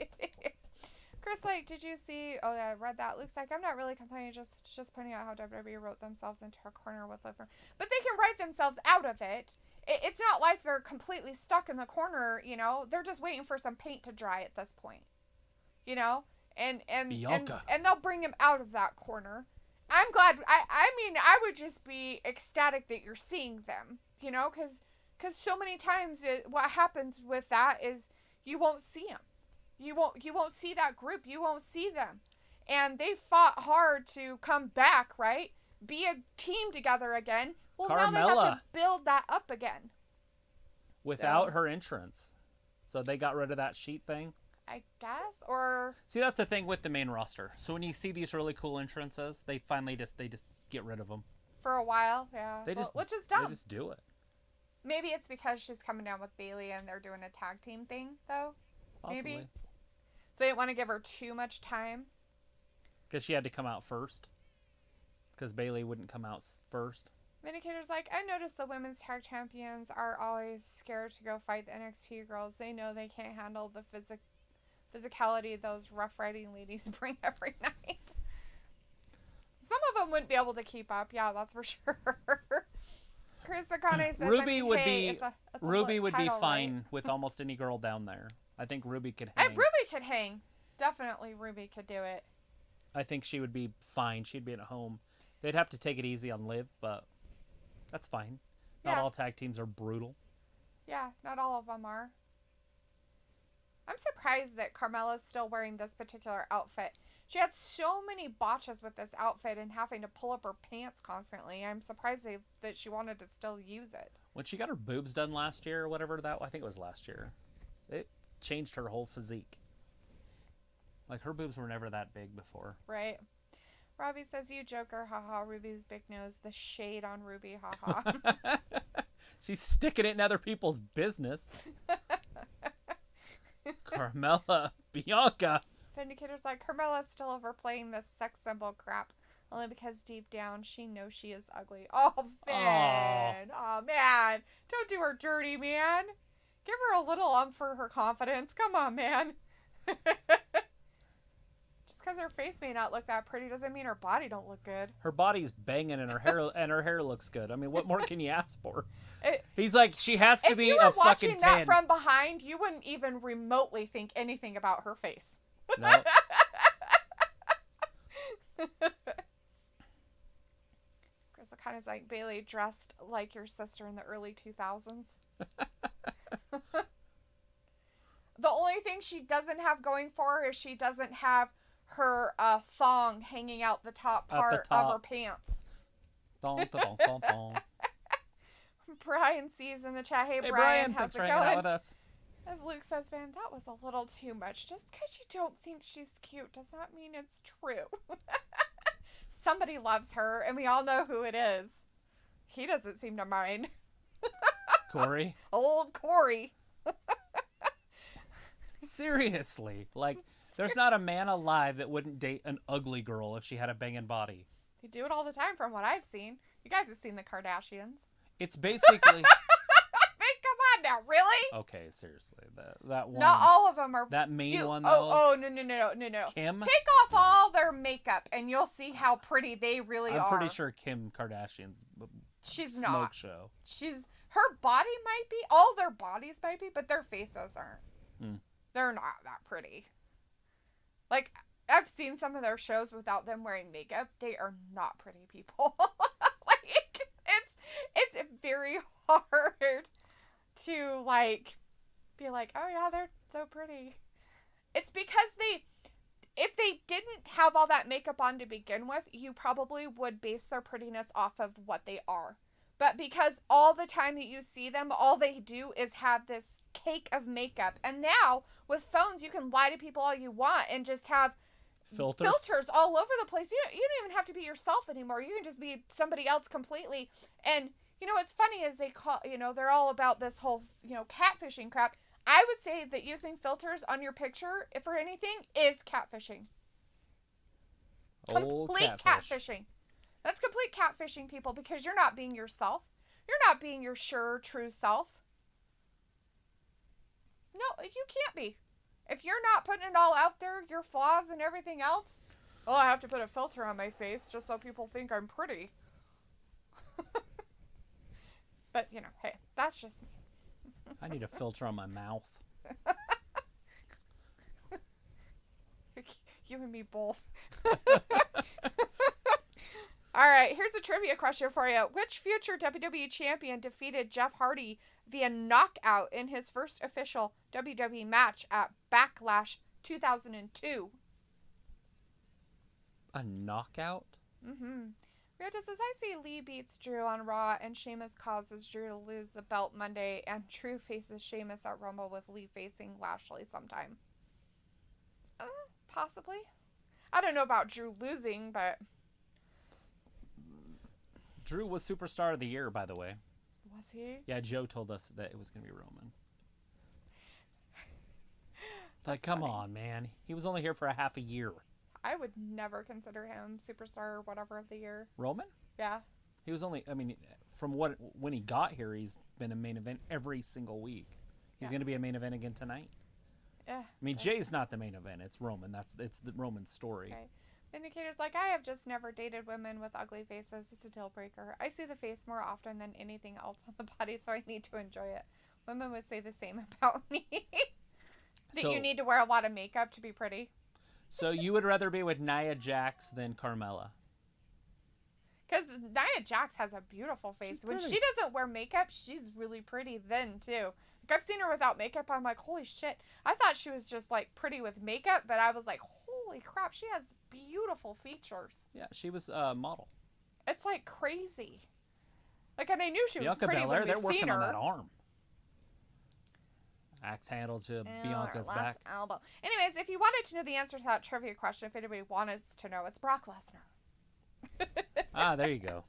Chris, like, did you see? Oh, yeah, I read that. Looks like I'm not really complaining. Just pointing out how WWE wrote themselves into a corner with Liv. But they can write themselves out of it. It's not like they're completely stuck in the corner. You know, they're just waiting for some paint to dry at this point. You know, and they'll bring him out of that corner. I'm glad. I mean, I would just be ecstatic that you're seeing them. You know, because so many times what happens with that is you won't see them. You won't see that group. You won't see them. And they fought hard to come back, right? Be a team together again. Well, Carmella, now they have to build that up again. Without her entrance. So they got rid of that sheet thing? I guess, or... See, that's the thing with the main roster. So when you see these really cool entrances, they finally just get rid of them. For a while, yeah. Which is dumb. They just do it. Maybe it's because she's coming down with Bayley and they're doing a tag team thing, though. Possibly. Maybe. So they didn't want to give her too much time. Because she had to come out first. Because Bayley wouldn't come out first. Vindicator's like, I noticed the women's tag champions are always scared to go fight the NXT girls. They know they can't handle the physicality those Rough Riding ladies bring every night. Some of them wouldn't be able to keep up. Yeah, that's for sure. Chris Akane says, Ruby would be title, fine right? with almost any girl down there. I think Ruby could hang. And Ruby could hang. Definitely Ruby could do it. I think she would be fine. She'd be at home. They'd have to take it easy on Liv, but that's fine. Not all tag teams are brutal. Yeah, not all of them are. I'm surprised that Carmella's still wearing this particular outfit. She had so many botches with this outfit and having to pull up her pants constantly. I'm surprised that she wanted to still use it. When she got her boobs done last year or whatever I think it was last year, it changed her whole physique. Like, her boobs were never that big before. Right. Robbie says, you joker, haha, Ruby's big nose. The shade on Ruby, haha. She's sticking it in other people's business. Carmella, Bianca. Vindicator's like, Carmella's still overplaying this sex symbol crap. Only because deep down she knows she is ugly. Oh, Finn. Oh, man. Don't do her dirty, man. Give her a little for her confidence. Come on, man. Just because her face may not look that pretty doesn't mean her body don't look good. Her body's banging and her hair looks good. I mean, what more can you ask for? He's like, she has to be a fucking 10. If you were watching that from behind, you wouldn't even remotely think anything about her face. No. Chris kind of like, Bayley dressed like your sister in the early 2000s. The only thing she doesn't have going for her is she doesn't have her thong hanging out the top part of her pants. Thong, thong, thong, thong. Brian sees in the chat, hey Brian, how's thanks it for going? hanging out with us. As Luke says, man, that was a little too much. Just because you don't think she's cute does not mean it's true. Somebody loves her, and we all know who it is. He doesn't seem to mind. Corey. Old Corey. Seriously. Like, there's not a man alive that wouldn't date an ugly girl if she had a banging body. They do it all the time from what I've seen. You guys have seen the Kardashians. It's basically... Come on now, really? Okay, seriously. That one... Not all of them are... That main one, though? Oh, no. Kim? Take off all their makeup, and you'll see how pretty they really are. I'm pretty sure Kim Kardashian's She's smoke not. show. Her body might be, all their bodies might be, but their faces aren't. They're not that pretty. Like, I've seen some of their shows without them wearing makeup. They are not pretty people. Like, it's very hard to, like, be like, oh yeah, they're so pretty. It's because if they didn't have all that makeup on to begin with, you probably would base their prettiness off of what they are. But because all the time that you see them, all they do is have this cake of makeup. And now, with phones, you can lie to people all you want and just have filters all over the place. You don't even have to be yourself anymore. You can just be somebody else completely. And, you know, what's funny is they're all about this whole, catfishing crap. I would say that using filters on your picture, if for anything, is catfishing. Complete catfishing. That's complete catfishing, people, because you're not being yourself. You're not being your true self. No, you can't be. If you're not putting it all out there, your flaws and everything else, oh, I have to put a filter on my face just so people think I'm pretty. But, you know, hey, that's just me. I need a filter on my mouth. You and me both. All right, here's a trivia question for you. Which future WWE champion defeated Jeff Hardy via knockout in his first official WWE match at Backlash 2002? A knockout? Mm-hmm. Rita says, I see Lee beats Drew on Raw and Sheamus causes Drew to lose the belt Monday and Drew faces Sheamus at Rumble with Lee facing Lashley sometime. Possibly. I don't know about Drew losing, but... Drew was Superstar of the Year, by the way. Was he? Yeah, Joe told us that it was going to be Roman. Like, come on, man. He was only here for a half a year. I would never consider him Superstar or whatever of the year. Roman? Yeah. He was only, I mean, from when he got here, he's been a main event every single week. He's going to be a main event again tonight. Yeah. I mean, Jay's not the main event. It's Roman. It's the Roman story. Okay. Vindicator's like, I have just never dated women with ugly faces. It's a deal breaker. I see the face more often than anything else on the body, so I need to enjoy it. Women would say the same about me. That you need to wear a lot of makeup to be pretty. So you would rather be with Nia Jax than Carmella? Because Nia Jax has a beautiful face. When she doesn't wear makeup, she's really pretty then, too. Like, I've seen her without makeup. I'm like, holy shit. I thought she was just, like, pretty with makeup, but I was like, holy crap, she has beautiful features. Yeah, she was a model. It's, like, crazy. Like, and I knew she was Bianca pretty Belair, when they're we've working seen her. on that arm. Axe handle to Bianca's back. Elbow. Anyways, if you wanted to know the answer to that trivia question, if anybody wanted to know, it's Brock Lesnar. There you go.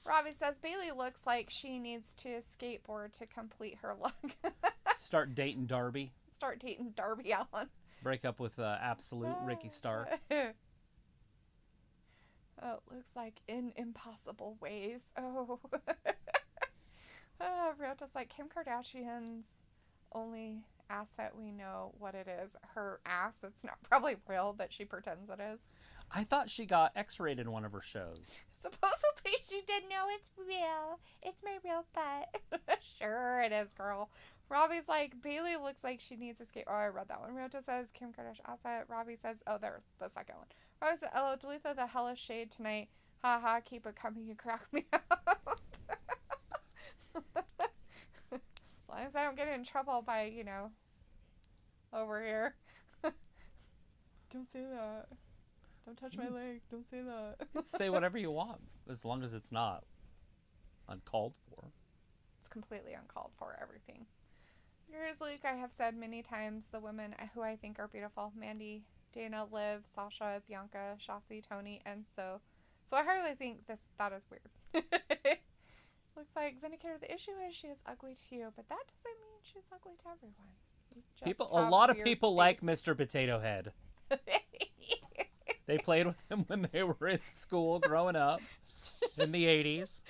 Robbie says, Bailey looks like she needs to skateboard to complete her look. Start dating Darby. Start dating Darby Allin. Break up with Absolute Ricky Stark. Oh, it looks like in impossible ways. Oh. Ryota's like, Kim Kardashian's only asset we know what it is. Her ass. It's not probably real, but she pretends it is. I thought she got X-rated in one of her shows. Supposedly she did. No, it's real. It's my real butt. Sure it is, girl. Robbie's like, Bailey looks like she needs a skate. Oh, I read that one. Ryota says, Kim Kardashian asset. Robbie says, oh, there's the second one. Robbie says, hello, Dalethea, the hellish shade tonight. Ha ha, keep it coming. You crack me up. As long as I don't get in trouble by, you know, over here. Don't say that. Don't touch my leg. Don't say that. Say whatever you want, as long as it's not uncalled for. It's completely uncalled for, everything. Here's Luke. I have said many times the women who I think are beautiful. Mandy, Dana, Liv, Sasha, Bianca, Shotzi, Tony, and so I hardly think that is weird. Looks like Vindicator, the issue is she is ugly to you, but that doesn't mean she's ugly to everyone. A lot of people like Mr. Potato Head. They played with him when they were in school growing up in the 80s.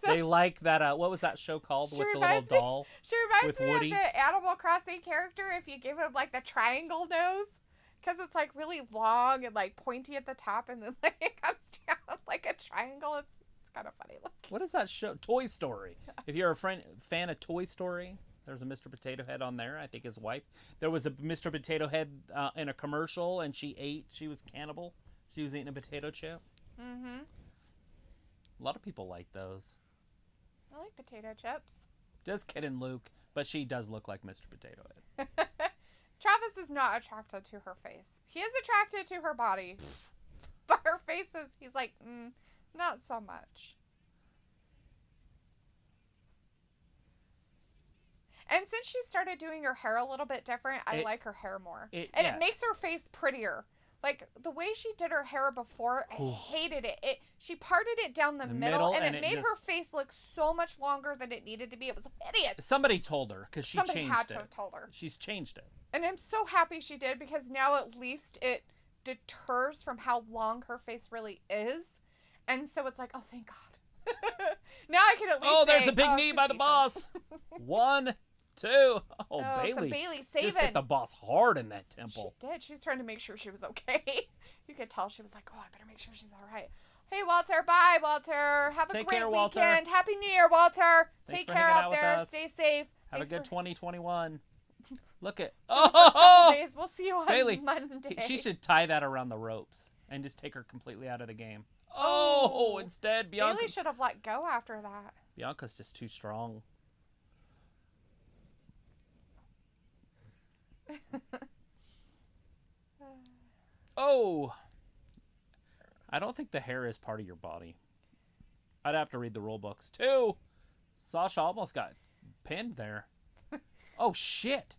They like that, what was that show called with the little doll? She reminds with me Woody. of the Animal Crossing character if you give him, like, the triangle nose. Because it's, like, really long and, like, pointy at the top, and then, like, it comes down like a triangle. It's kind of funny looking. What is that show? Toy Story. If you're a fan of Toy Story, there's a Mr. Potato Head on there. I think his wife. There was a Mr. Potato Head in a commercial, and she was cannibal. She was eating a potato chip. Mm-hmm. A lot of people like those. I like potato chips. Just kidding, Luke. But she does look like Mr. Potato Head. Travis is not attracted to her face. He is attracted to her body. But her face is, he's like, not so much. And since she started doing her hair a little bit different, I like her hair more. It makes her face prettier. Like, the way she did her hair before, I hated it. She parted it down the middle, and it made her face look so much longer than it needed to be. It was hideous. Somebody told her, because she changed it. Somebody had to have told her. She's changed it. And I'm so happy she did, because now at least it deters from how long her face really is. And so it's like, oh, thank God. Now I can at least there's say, a big knee by the boss. 1, 2. Oh, So Bailey. Bailey saving. Just hit the boss hard in that temple. She did. She was trying to make sure she was okay. You could tell she was like, oh, I better make sure she's all right. Hey, Walter. Bye, Walter. Have a Take great care, Walter. weekend. Happy New Year, Walter. Thanks Take for care hanging out out with there. us. Stay safe. Have a good 2021. Look at... Couple Oh! days. We'll see you on Bailey, Monday. she should tie that around the ropes and just take her completely out of the game. Oh, instead, Bianca... Bailey should have let go after that. Bianca's just too strong. Oh! I don't think the hair is part of your body. I'd have to read the rule books. 2! Sasha almost got pinned there. Oh, shit!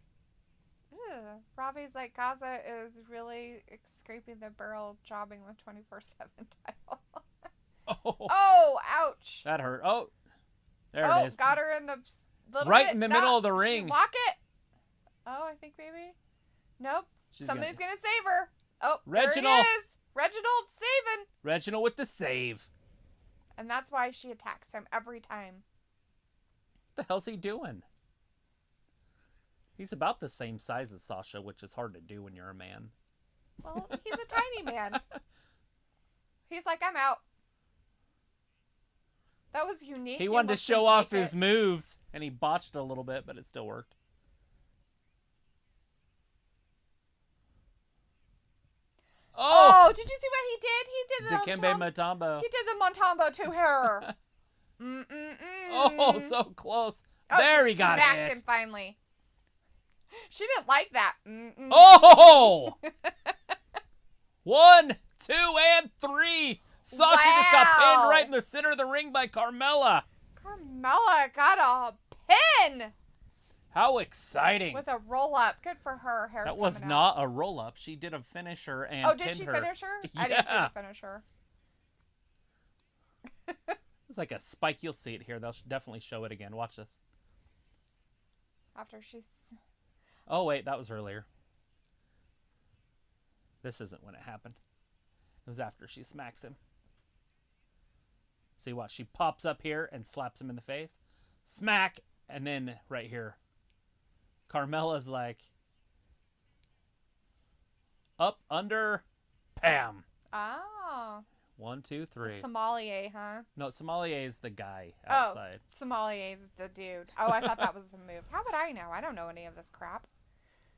Ugh. Robbie's like, Gaza is really scraping the barrel, jobbing with 24/7 title. Oh, ouch. That hurt. Oh, there it is. Got her in the little Right bit. in the middle of the ring. Lock it. Oh, I think maybe. Nope. Somebody's gonna save her. Oh, Reginald. There he is. Reginald saving. Reginald with the save. And that's why she attacks him every time. What the hell's he doing? He's about the same size as Sasha, which is hard to do when you're a man. Well, he's a tiny man. He's like, I'm out. That was unique. He wanted to show off his moves, and he botched it a little bit, but it still worked. Oh, did you see what he did? He did the Dikembe Mutombo. He did the Montombo to her. Oh, so close. Oh, there he got smacked hit. him finally. She didn't like that. Oh! 1, 2, and 3. Sasha just got pinned right in the center of the ring by Carmella. Carmella got a pin. How exciting. With a roll-up. Good for her. Hair's That was coming not out. a roll-up. She did a finisher and Oh, pinned her. did she finish her? Yeah. I didn't see the finisher. It's like a spike. You'll see it here. They'll definitely show it again. Watch this. After she's... Oh, wait. That was earlier. This isn't when it happened. It was after she smacks him. See what? She pops up here and slaps him in the face. Smack. And then right here, Carmella's like, up, under, pam. Oh. 1, 2, 3. Sommelier, huh? No, Sommelier is the guy outside. Oh, Sommelier's the dude. Oh, I thought that was the move. How would I know? I don't know any of this crap.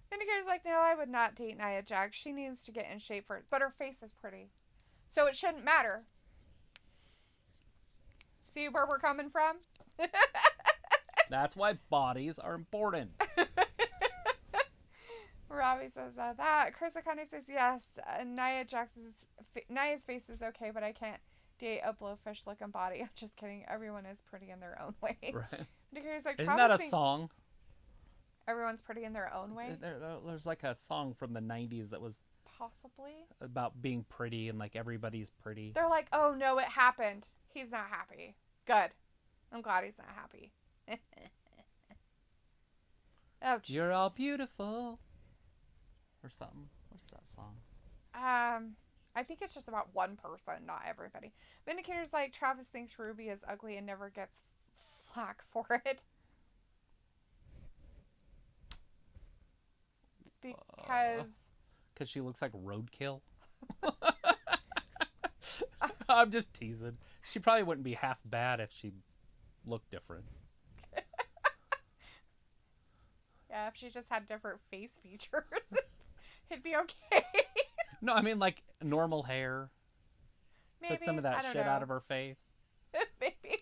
Vindicator's like, no, I would not date Nia Jax. She needs to get in shape for it. But her face is pretty. So it shouldn't matter. See where we're coming from? That's why bodies are important. Robbie says that. Chris Akane says yes. Nia's face is okay, but I can't date a blowfish looking body. I'm just kidding. Everyone is pretty in their own way. Right. Like, isn't that a song? Everyone's pretty in their own way. There's like a song from the 90s that was possibly about being pretty and like everybody's pretty. They're like, oh no, it happened. He's not happy. Good. I'm glad he's not happy. Oh, Jesus. You're all beautiful. Or something. What is that song? I think it's just about one person, not everybody. Vindicator's like, Travis thinks Ruby is ugly and never gets flack for it. Because she looks like roadkill. I'm just teasing. She probably wouldn't be half bad if she looked different. Yeah, if she just had different face features, it'd be okay. No, I mean like normal hair. Maybe. Took some of that shit out of her face. Maybe.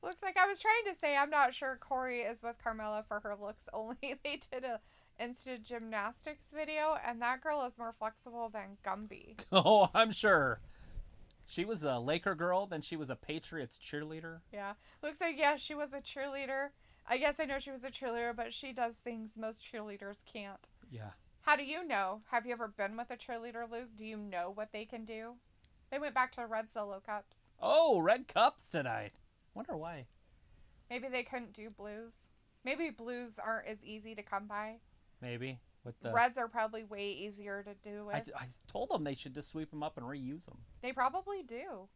Looks like I was trying to say I'm not sure Corey is with Carmella for her looks only. They did a instant gymnastics video, and that girl is more flexible than Gumby. Oh, I'm sure. She was a Laker girl, then she was a Patriots cheerleader. Yeah. Looks like, yeah, she was a cheerleader. I guess I know she was a cheerleader, but she does things most cheerleaders can't. Yeah. How do you know? Have you ever been with a cheerleader, Luke? Do you know what they can do? They went back to red solo cups. Oh, red cups tonight. Wonder why. Maybe they couldn't do blues. Maybe blues aren't as easy to come by. Maybe. With the Reds are probably way easier to do with. I told them they should just sweep them up and reuse them. They probably do.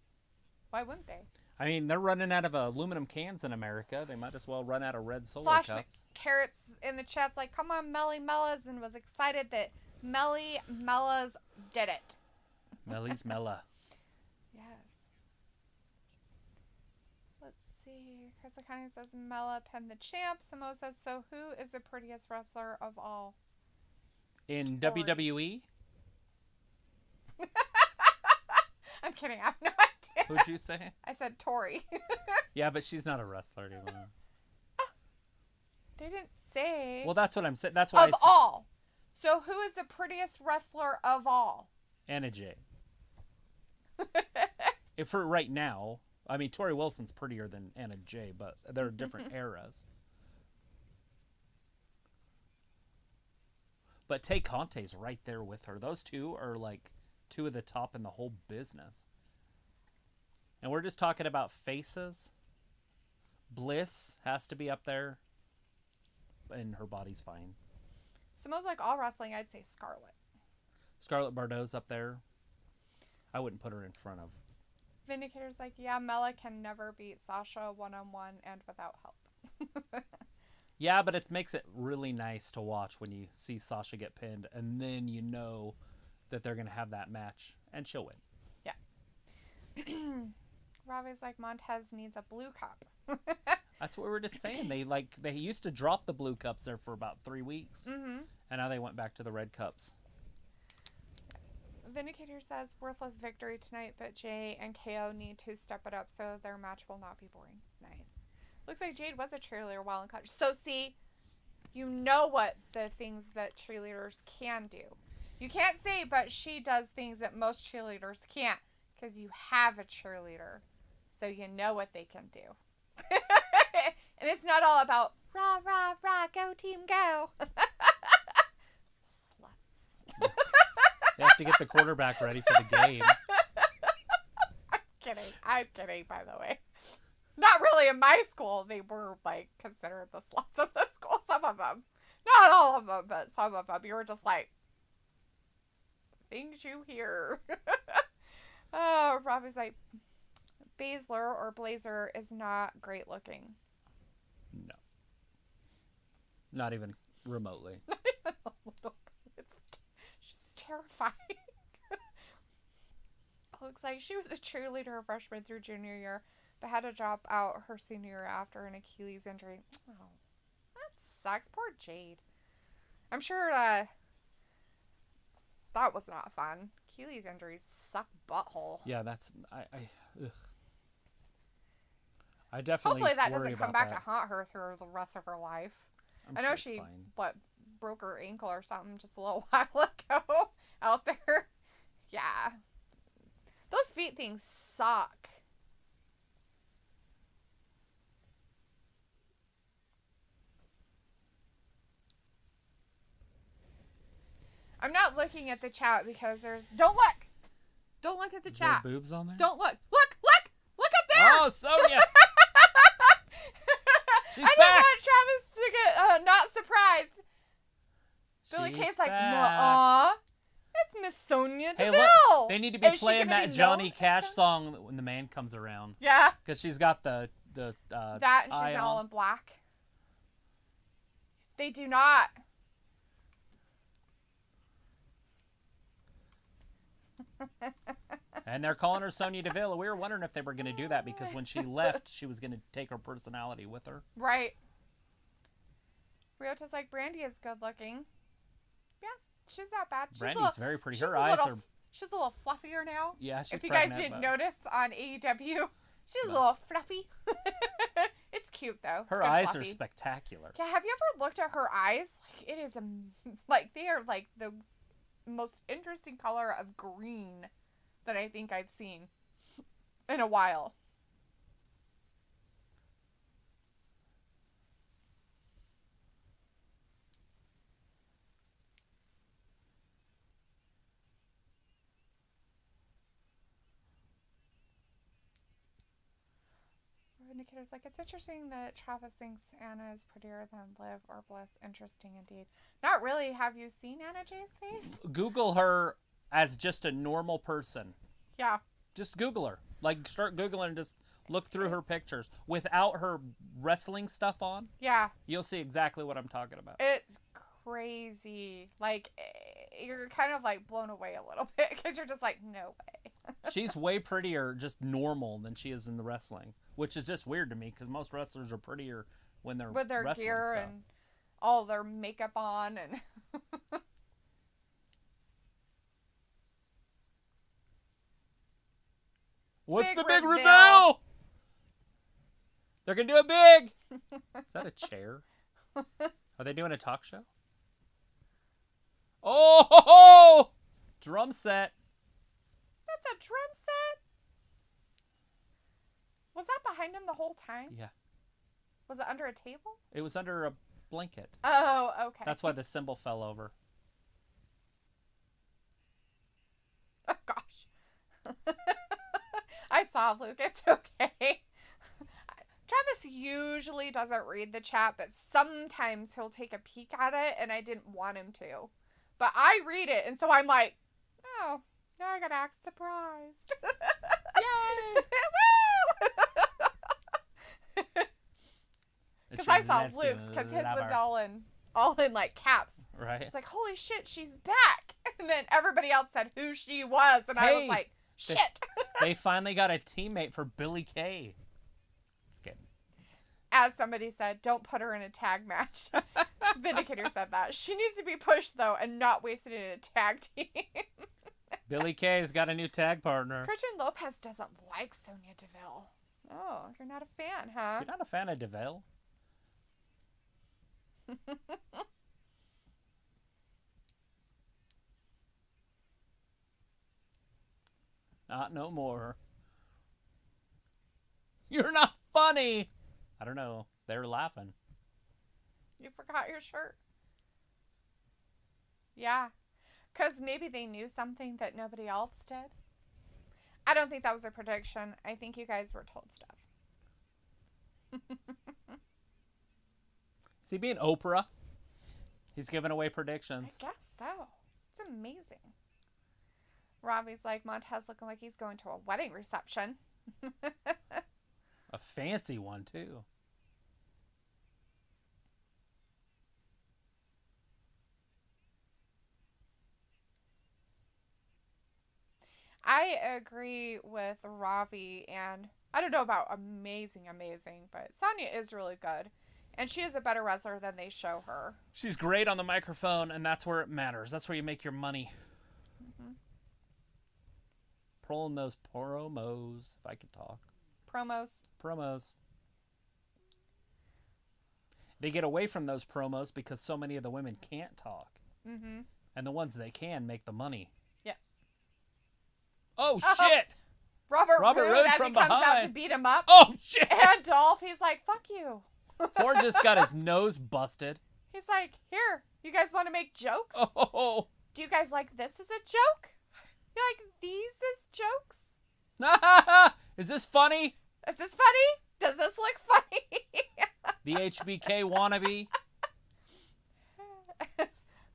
Why wouldn't they? I mean, they're running out of aluminum cans in America. They might as well run out of red Solo Flash cups. Carrots in the chat's like, come on, Melly Mellas, and was excited that Melly Mellas did it. Melly's Mella. Yes. Let's see. Chris Accounting says Mella pinned the champ. Samo says, so who is the prettiest wrestler of all? In Tori. WWE? I'm kidding. I have no idea. Who'd you say? I said Tori. Yeah, but she's not a wrestler anymore. They didn't say. Well, that's what I'm saying. That's why Of all. So who is the prettiest wrestler of all? Anna Jay. If for right now, I mean, Tori Wilson's prettier than Anna Jay, but they're different eras. But Tay Conte's right there with her. Those two are like two of the top in the whole business. And we're just talking about faces. Bliss has to be up there. And her body's fine. Samo's like all wrestling, I'd say Scarlett. Scarlett Bordeaux's up there. I wouldn't put her in front of. Vindicator's like, yeah, Mella can never beat Sasha one-on-one and without help. Yeah, but it makes it really nice to watch when you see Sasha get pinned, and then you know that they're going to have that match, and she'll win. Yeah. Robbie's like, Montez needs a blue cup. That's what we were just saying. They used to drop the blue cups there for about 3 weeks, and now they went back to the red cups. Vindicator says, worthless victory tonight, but Jay and KO need to step it up so their match will not be boring. Nice. Looks like Jade was a cheerleader while in college. So, see, you know what the things that cheerleaders can do. You can't say, but she does things that most cheerleaders can't, because you have a cheerleader. So you know what they can do. And it's not all about, rah, rah, rah, go team, go. Sluts. They have to get the quarterback ready for the game. I'm kidding, by the way. Not really in my school. They were, like, considered the sluts of the school. Some of them. Not all of them, but some of them. You were just like, things you hear. Oh, Robbie's like, Baszler or Blazer is not great looking. No. Not even remotely. Not even a little bit. She's terrifying. Looks like she was a cheerleader freshman through junior year, but had to drop out her senior year after an Achilles injury. Oh, that sucks. Poor Jade. I'm sure that was not fun. Achilles injuries suck butthole. Yeah, that's ugh. I definitely Hopefully that worry doesn't come about back to haunt her through the rest of her life. I know sure she it's fine. broke her ankle or something just a little while ago out there. Yeah. Those feet things suck. I'm not looking at the chat because there's... Don't look! Don't look at the Is chat. there boobs on there? Don't look! Look! Look! Look up there! Oh, Sonya! She's I didn't back! want Travis to get not surprised. Billy She's Kay's like, back. aw, it's Miss Sonya Hey, Deville. look, they need to be Is she playing gonna that be Johnny known Cash as that? song when the man comes around. Yeah, Because she's got the that and tie she's all on. in black. They do not. And they're calling her Sonya Deville. We were wondering if they were going to do that because when she left, she was going to take her personality with her. Right. Ryota's like, Brandy is good looking. Yeah, she's not bad. She's Brandy's very pretty. she's Her a eyes little, are... She's a little fluffier now. Yeah, she's If you pregnant. guys didn't but notice on AEW, she's a No. little fluffy. It's cute though. It's her good eyes fluffy. are spectacular. Yeah, have you ever looked at her eyes? Like, it is like they are like the most interesting color of green that I think I've seen in a while. Indicator's like, it's interesting that Travis thinks Anna is prettier than Liv or Bliss. Interesting indeed. Not really. Have you seen Anna Jay's face? Google her as just a normal person. Yeah. Just Google her. Like, start Googling and just Look through her pictures. Without her wrestling stuff on, Yeah. you'll see exactly what I'm talking about. It's crazy. Like, you're kind of like blown away a little bit because you're just like, no way. She's way prettier just normal than she is in the wrestling, which is just weird to me because most wrestlers are prettier when they're With their wrestling gear stuff. and all their makeup on and What's Big the big reveal. reveal? They're going to do it big. Is that a chair? Are they doing a talk show? Oh, ho, ho! Drum set. that's a drum set. Was that behind him the whole time? Yeah. Was it under a table? It was under a blanket. Oh, okay. That's why the cymbal fell over. Oh gosh. I saw Luke. It's okay. Travis usually doesn't read the chat, but sometimes he'll take a peek at it, and I didn't want him to. But I read it, and so I'm like, oh, now I gotta act surprised. Yay! Woo! Because I saw Luke's, because his was all in like caps. Right. It's like, holy shit, she's back. And then everybody else said who she was, and I was like, shit. They finally got a teammate for Billy Kay. Just kidding. As somebody said, don't put her in a tag match. Vindicator said that. She needs to be pushed, though, and not wasted in a tag team. Billy Kay's got a new tag partner. Christian Lopez doesn't like Sonya Deville. Oh, you're not a fan, huh? You're not a fan of DeVille? Not no more. You're not funny. I don't know. They're laughing. You forgot your shirt. Yeah. Because maybe they knew something that nobody else did. I don't think that was a prediction. I think you guys were told stuff. Is he being Oprah? He's giving away predictions. I guess so. It's amazing. Robbie's like, Montez looking like he's going to a wedding reception. A fancy one, too. I agree with Ravi, and I don't know about amazing, but Sonya is really good. And she is a better wrestler than they show her. She's great on the microphone, and that's where it matters. That's where you make your money. Mm-hmm. Pulling those promos, if I could talk. Promos. They get away from those promos because so many of the women can't talk. Mm-hmm. And the ones that can make the money. Yeah. Oh, shit! Robert Roode as from he comes out behind. to beat him up. Oh, shit! And Dolph, he's like, fuck you. Ford just got his nose busted. He's like, here, you guys want to make jokes? Oh. Do you guys like this as a joke? You like these as jokes? Is this funny? Is this funny? Does this look funny? The HBK wannabe.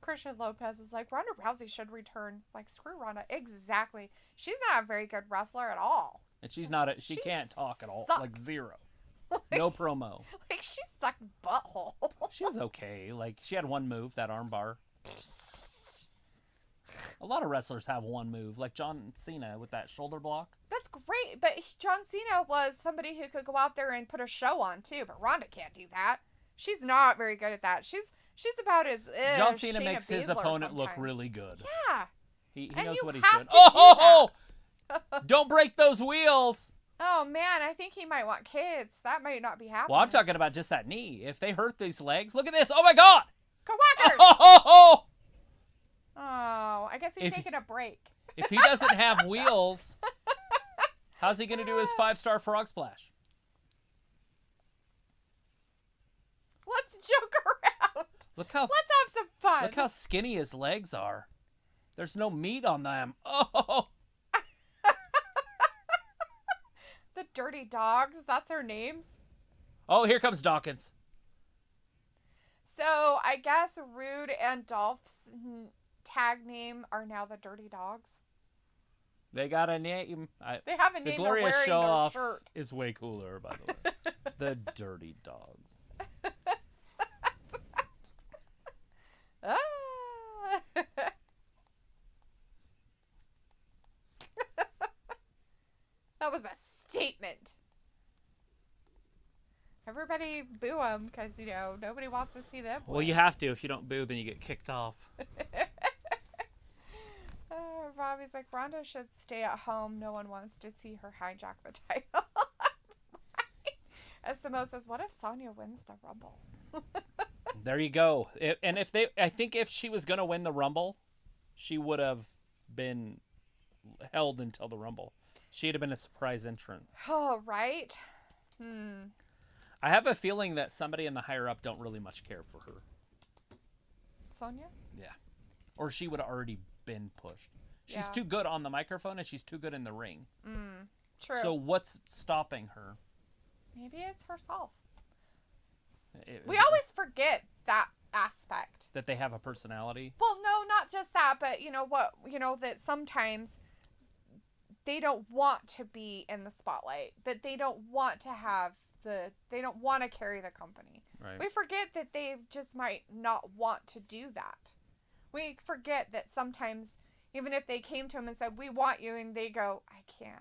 Christian Lopez is like, Ronda Rousey should return. It's like, screw Ronda. Exactly. She's not a very good wrestler at all. And she's not she can't talk at all. sucks. Like, zero. No promo. Like, she sucked butthole. She was okay. Like, she had one move, that armbar. A lot of wrestlers have one move, like John Cena with that shoulder block. That's great, but John Cena was somebody who could go out there and put a show on, too, but Ronda can't do that. She's not very good at that. She's about as John Cena Shayna makes his Baszler opponent look sometimes. really good. Yeah. He And knows you what he's have doing. to do Oh! Don't break those wheels! Oh, man, I think he might want kids. That might not be happening. Well, I'm talking about just that knee. If they hurt these legs, look at this. Oh, my God! Go Whackers! Oh! Oh, I guess he's taking a break. If he doesn't have wheels, how's he going to do his 5-star frog splash? Let's joke around. Let's have some fun. Look how skinny his legs are. There's no meat on them. Oh! The Dirty Dogs, that's their names. Oh, here comes Dawkins. So, I guess Rude and Dolph's tag name are now the Dirty Dogs. They got a name. They have a The name. Gloria They're wearing show their off shirt. is way cooler, by the way. The Dirty Dogs. Ah. That was a statement. Everybody boo them because, nobody wants to see them. Well, you have to. If you don't boo, then you get kicked off. Robbie's like, Ronda should stay at home. No one wants to see her hijack the title. As Simone says, what if Sonya wins the Rumble? There you go. I think if she was going to win the Rumble, she would have been held until the Rumble. She'd have been a surprise entrant. Oh, right? I have a feeling that somebody in the higher up don't really much care for her. Sonya? Yeah. Or she would have already been pushed. She's Yeah. too good on the microphone and she's too good in the ring. True. So what's stopping her? Maybe it's herself. We always forget that aspect. That they have a personality? Well, no, not just that, but that sometimes they don't want to be in the spotlight, that they don't want to have they don't want to carry the company. Right. We forget that they just might not want to do that. We forget that sometimes, even if they came to them and said, we want you, and they go, I can't.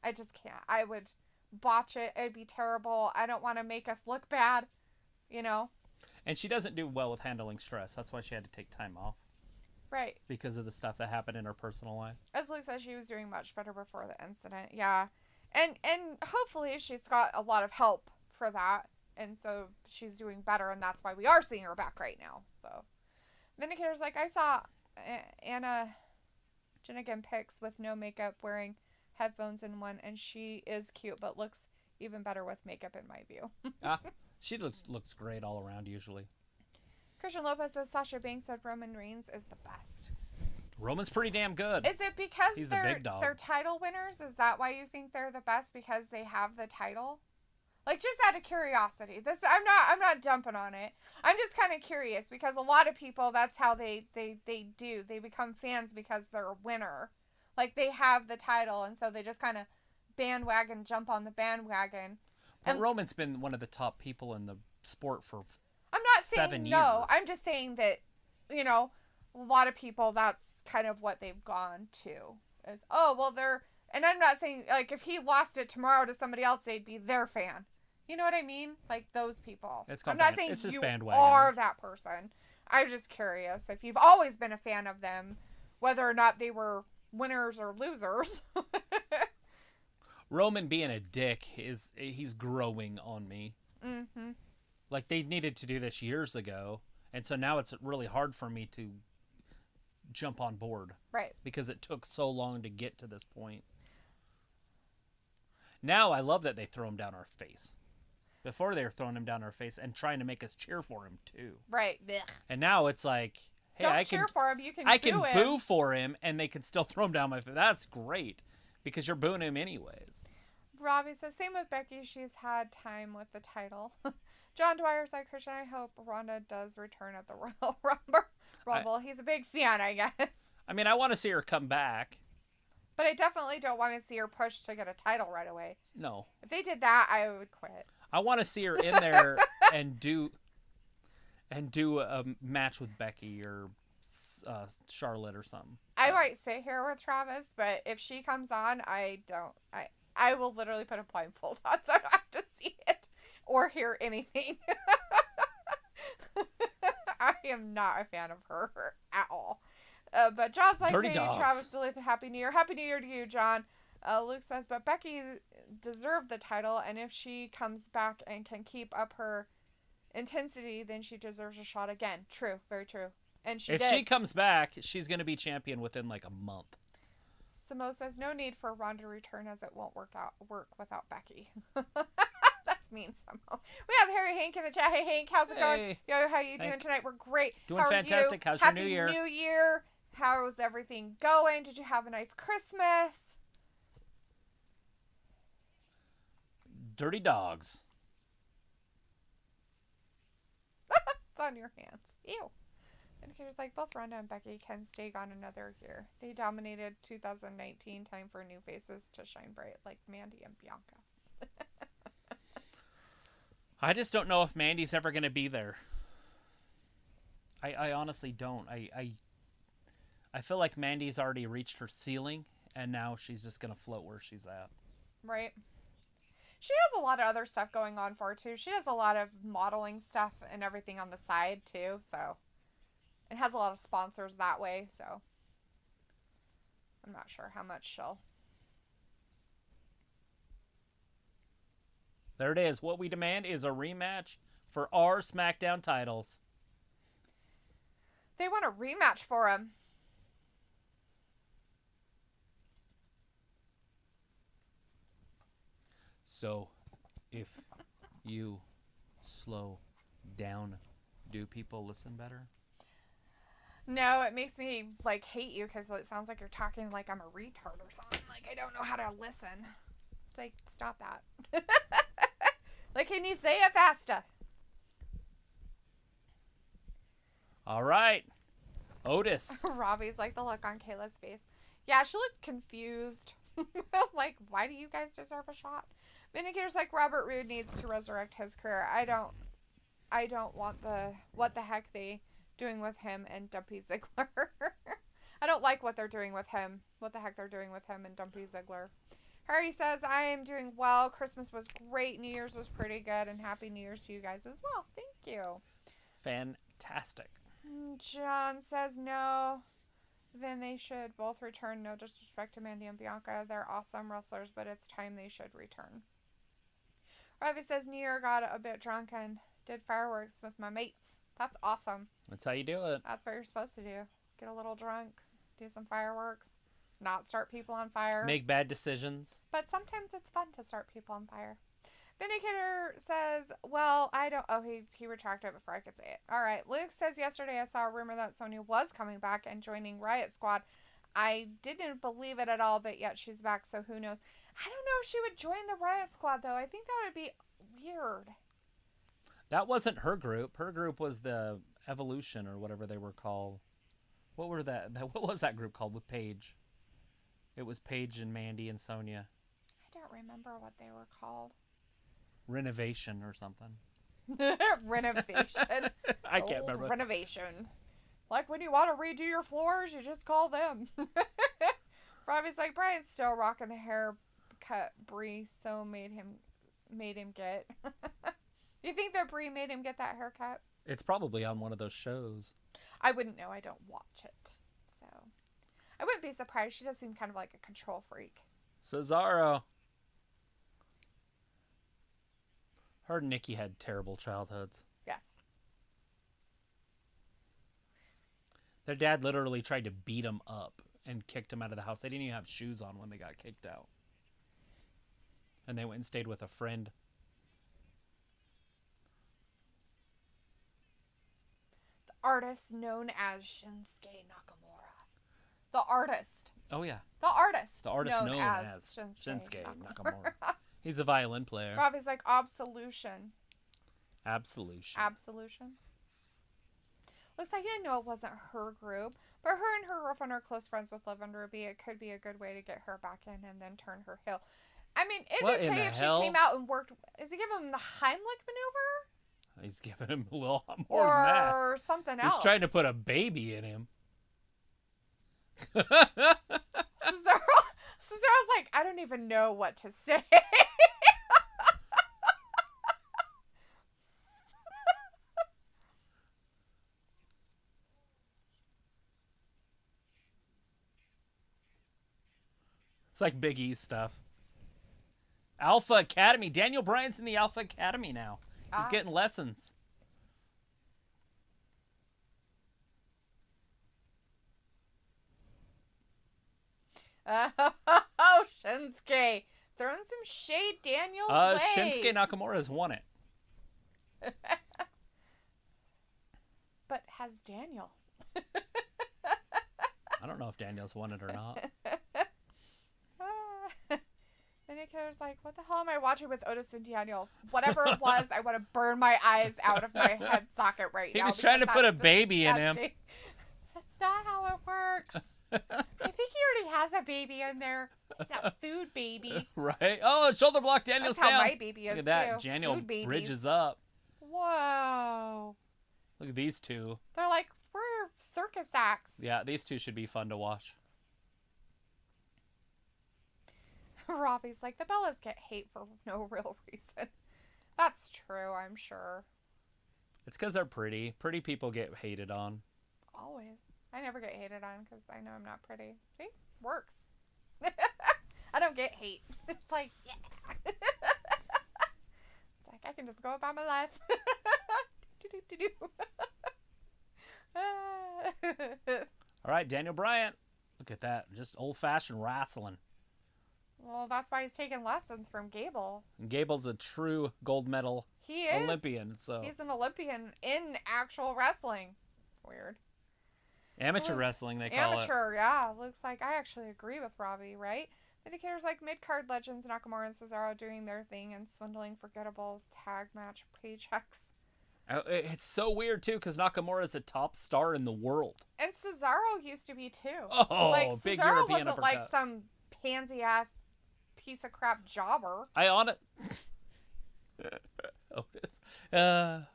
I just can't. I would botch it. It'd be terrible. I don't want to make us look bad, And she doesn't do well with handling stress. That's why she had to take time off. Right. Because of the stuff that happened in her personal life. As Luke says, she was doing much better before the incident. Yeah. And hopefully she's got a lot of help for that. And so she's doing better, and that's why we are seeing her back right now. So Vindicator's like, I saw Anna Jennigan pics with no makeup, wearing headphones in one, and she is cute, but looks even better with makeup in my view. She looks great all around usually. Christian Lopez says Sasha Banks said Roman Reigns is the best. Roman's pretty damn good. Is it because He's the big dog. they're title winners? Is that why you think they're the best, because they have the title? Like, just out of curiosity. I'm not jumping on it. I'm just kind of curious, because a lot of people, that's how they do. They become fans because they're a winner. Like, they have the title, and so they just kind of jump on the bandwagon. But And Roman's been one of the top people in the sport for I'm not 7 saying years. no. I'm just saying that, a lot of people, that's kind of what they've gone to. Is, oh, well, and I'm not saying, like, if he lost it tomorrow to somebody else, they'd be their fan. You know what I mean? Like, those people. I'm not saying it's just you bandwagon. are that person. I'm just curious if you've always been a fan of them, whether or not they were winners or losers. Roman being a dick he's growing on me. Mm-hmm. Like, they needed to do this years ago, and so now it's really hard for me to jump on board. Right. Because it took so long to get to this point. Now I love that they throw him down our face. Before they were throwing him down our face and trying to make us cheer for him too. Right. Blech. And now it's like, hey, Don't cheer for him. You can boo him. boo for him, and they can still throw him down my face. That's great, because you're booing him anyways. Robbie says, same with Becky. She's had time with the title. John Dwyer's like, Christian, I hope Ronda does return at the Royal Rumble. He's a big fan, I guess. I mean, I want to see her come back. But I definitely don't want to see her pushed to get a title right away. No. If they did that, I would quit. I want to see her in there and do a match with Becky or Charlotte or something. I might sit here with Travis, but if she comes on, I will literally put a blindfold on so I don't have to see it or hear anything. I am not a fan of her at all. But John's like, Dirty hey, dogs. Travis, Dalethea, Happy New Year. Happy New Year to you, John. Luke says, but Becky deserved the title, and if she comes back and can keep up her intensity, then she deserves a shot again. True. Very true. And If she comes back, she's going to be champion within like a month. Samo says, no need for Ronda to return, as it won't work without Becky. That's mean, Samo. We have Harry Hank in the chat. Hey, Hank, how's it going? Yo, how you doing tonight? We're great. Doing how fantastic. Are you? How's your Happy New Year? New Year. How's everything going? Did you have a nice Christmas? Dirty dogs. It's on your hands. Ew. Vindicator's like, both Ronda and Becky can stay gone another year. They dominated 2019. Time for new faces to shine bright, like Mandy and Bianca. I just don't know if Mandy's ever going to be there. I honestly don't. I feel like Mandy's already reached her ceiling, and now she's just going to float where she's at. Right. She has a lot of other stuff going on for her, too. She has a lot of modeling stuff and everything on the side, too, so. It has a lot of sponsors that way, so. I'm not sure how much she'll. There it is. What we demand is a rematch for our SmackDown titles. They want a rematch for him. So, if you slow down, do people listen better? No, it makes me, like, hate you because it sounds like you're talking like I'm a retard or something. Like, I don't know how to listen. It's like, stop that. Like, can you say it faster? All right. Otis. Robbie's like the look on Kayla's face. Yeah, she looked confused. Like, why do you guys deserve a shot? Vindicator's like, Robert Roode needs to resurrect his career. I don't want what the heck they doing with him and Dumpy Ziggler. I don't like what they're doing with him. What the heck they're doing with him and Dumpy Ziggler. Harry says, I am doing well. Christmas was great. New Year's was pretty good. And Happy New Year's to you guys as well. Thank you. Fantastic. John says, no. Then they should both return. No disrespect to Mandy and Bianca. They're awesome wrestlers, but it's time they should return. Robbie says, New Year got a bit drunk and did fireworks with my mates. That's awesome. That's how you do it. That's what you're supposed to do. Get a little drunk, do some fireworks, not start people on fire. Make bad decisions. But sometimes it's fun to start people on fire. Vindicator says, well, I don't... Oh, he retracted it before I could say it. All right. Luke says, yesterday I saw a rumor that Sonya was coming back and joining Riot Squad. I didn't believe it at all, but yet she's back, so who knows. I don't know if she would join the Riot Squad, though. I think that would be weird. That wasn't her group. Her group was the Evolution or whatever they were called. What was that group called with Paige? It was Paige and Mandy and Sonya. I don't remember what they were called. Renovation or something. Renovation. I can't remember. Renovation. Like when you want to redo your floors, you just call them. Robbie's like, Brian's still rocking the haircut Bree so made him get. You think that Bree made him get that haircut? It's probably on one of those shows. I wouldn't know. I don't watch it. So I wouldn't be surprised. She does seem kind of like a control freak. Cesaro. Her and Nikki had terrible childhoods. Yes. Their dad literally tried to beat them up and kicked them out of the house. They didn't even have shoes on when they got kicked out. And they went and stayed with a friend. The artist known as Shinsuke Nakamura. The artist. Oh, yeah. The artist. The artist known as Shinsuke Nakamura. He's a violin player. Robbie's like, absolution. Absolution. Absolution. Looks like you know it wasn't her group, but her and her girlfriend are close friends with Liv and Ruby. It could be a good way to get her back in and then turn her heel. I mean, it'd be okay if she came out and worked. Is he giving him the Heimlich maneuver? He's giving him a little more than that. Or something else. He's trying to put a baby in him. Cesaro's like, I don't even know what to say. It's like Big E stuff. Alpha Academy. Daniel Bryan's in the Alpha Academy now. He's getting lessons. Oh, Shinsuke. Throwing some shade Daniel's way. Shinsuke Nakamura has won it. But has Daniel? I don't know if Daniel's won it or not. Vindicator's like, what the hell am I watching with Otis and Daniel? Whatever it was, I want to burn my eyes out of my head socket right now. He was trying to put a baby in him. I think he already has a baby in there. It's that food baby. Right? Oh, shoulder block. Daniel's That's how down. my baby is, Look at that. too. Daniel Food babies. bridges up. Whoa. Look at these two. They're like, we're circus acts. Yeah, these two should be fun to watch. Robbie's like, the Bellas get hate for no real reason. That's true, I'm sure. It's because they're pretty. Pretty people get hated on. Always. I never get hated on because I know I'm not pretty. See? Works. I don't get hate. It's like, yeah. It's like, I can just go about my life. All right, Daniel Bryant. Look at that. Just old-fashioned wrestling. Well, that's why he's taking lessons from Gable. And Gable's a true gold medal He is. Olympian. So He's an Olympian in actual wrestling. Weird. amateur wrestling, they call it. Amateur, yeah. Looks like I actually agree with Robbie, right? Indicators like mid-card legends Nakamura and Cesaro doing their thing and swindling forgettable tag match paychecks. It's so weird, too, because Nakamura is a top star in the world. And Cesaro used to be, too. Oh, like, big Cesaro European wasn't uppercut. like some pansy-ass piece of crap jobber. Otis.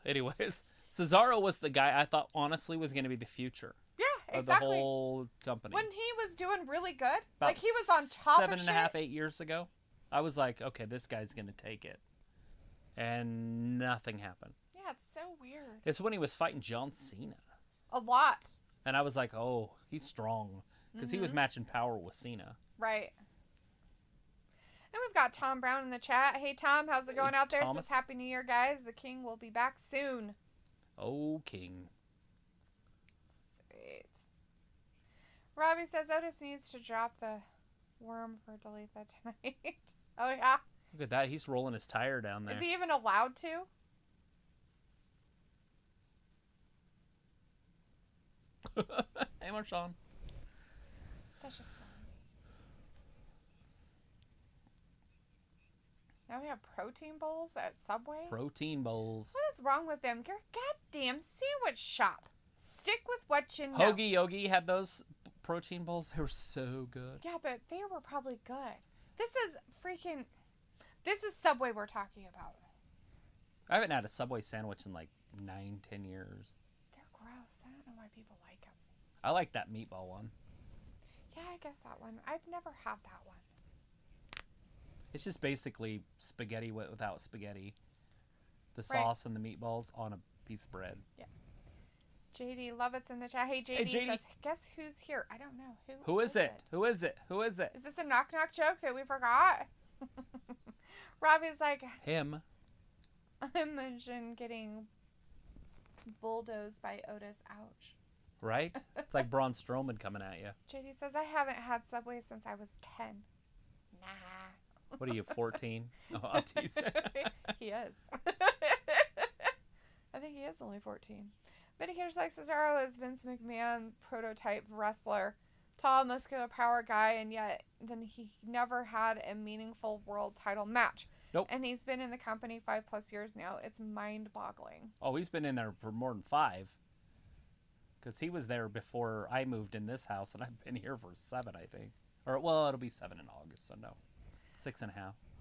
Anyways, Cesaro was the guy I thought honestly was going to be the future Yeah, of the exactly. whole company. When he was doing really good, About like he was on top of 7.5, shit. 8 years ago, I was like, okay, this guy's going to take it. And nothing happened. Yeah, it's so weird. It's when he was fighting John Cena. A lot. And I was like, oh, he's strong. Because he was matching power with Cena. Right. And we've got Tom Brown in the chat. Hey, Tom, how's it going out there? Thomas. Says Happy New Year, guys. The King will be back soon. Oh, King. Sweet. Robbie says Otis needs to drop the worm for Dalethea tonight. Oh, yeah? Look at that. He's rolling his tire down there. Is he even allowed to? Hey, Marshawn. That's just funny. Now we have protein bowls at Subway? Protein bowls. What is wrong with them? You're a goddamn sandwich shop. Stick with what you know. Hoagie Yogi had those protein bowls. They were so good. Yeah, but they were probably good. This is Subway we're talking about. I haven't had a Subway sandwich in like 9-10 years. They're gross. I don't know why people like them. I like that meatball one. Yeah, I guess that one. I've never had that one. It's just basically spaghetti without spaghetti. The sauce and the meatballs on a piece of bread. Yeah. JD Lovett's in the chat. Hey, JD, JD. says, guess who's here? I don't know. Who is it? Who is it? Who is it? Is this a knock-knock joke that we forgot? Robbie's like, Him. I imagine getting bulldozed by Otis. Ouch. Right? It's like Braun Strowman coming at you. JD says, I haven't had Subway since I was 10. Nah. What are you, 14? Oh, I'll tease you. He is. I think he is only 14. Vindicator's like Cesaro is Vince McMahon's prototype wrestler. Tall, muscular power guy, and yet then he never had a meaningful world title match. Nope. And he's been in the company 5+ years now. It's mind-boggling. Oh, he's been in there for more than 5. Because he was there before I moved in this house, and I've been here for 7, I think. Or, well, it'll be 7 in August, so no. 6.5.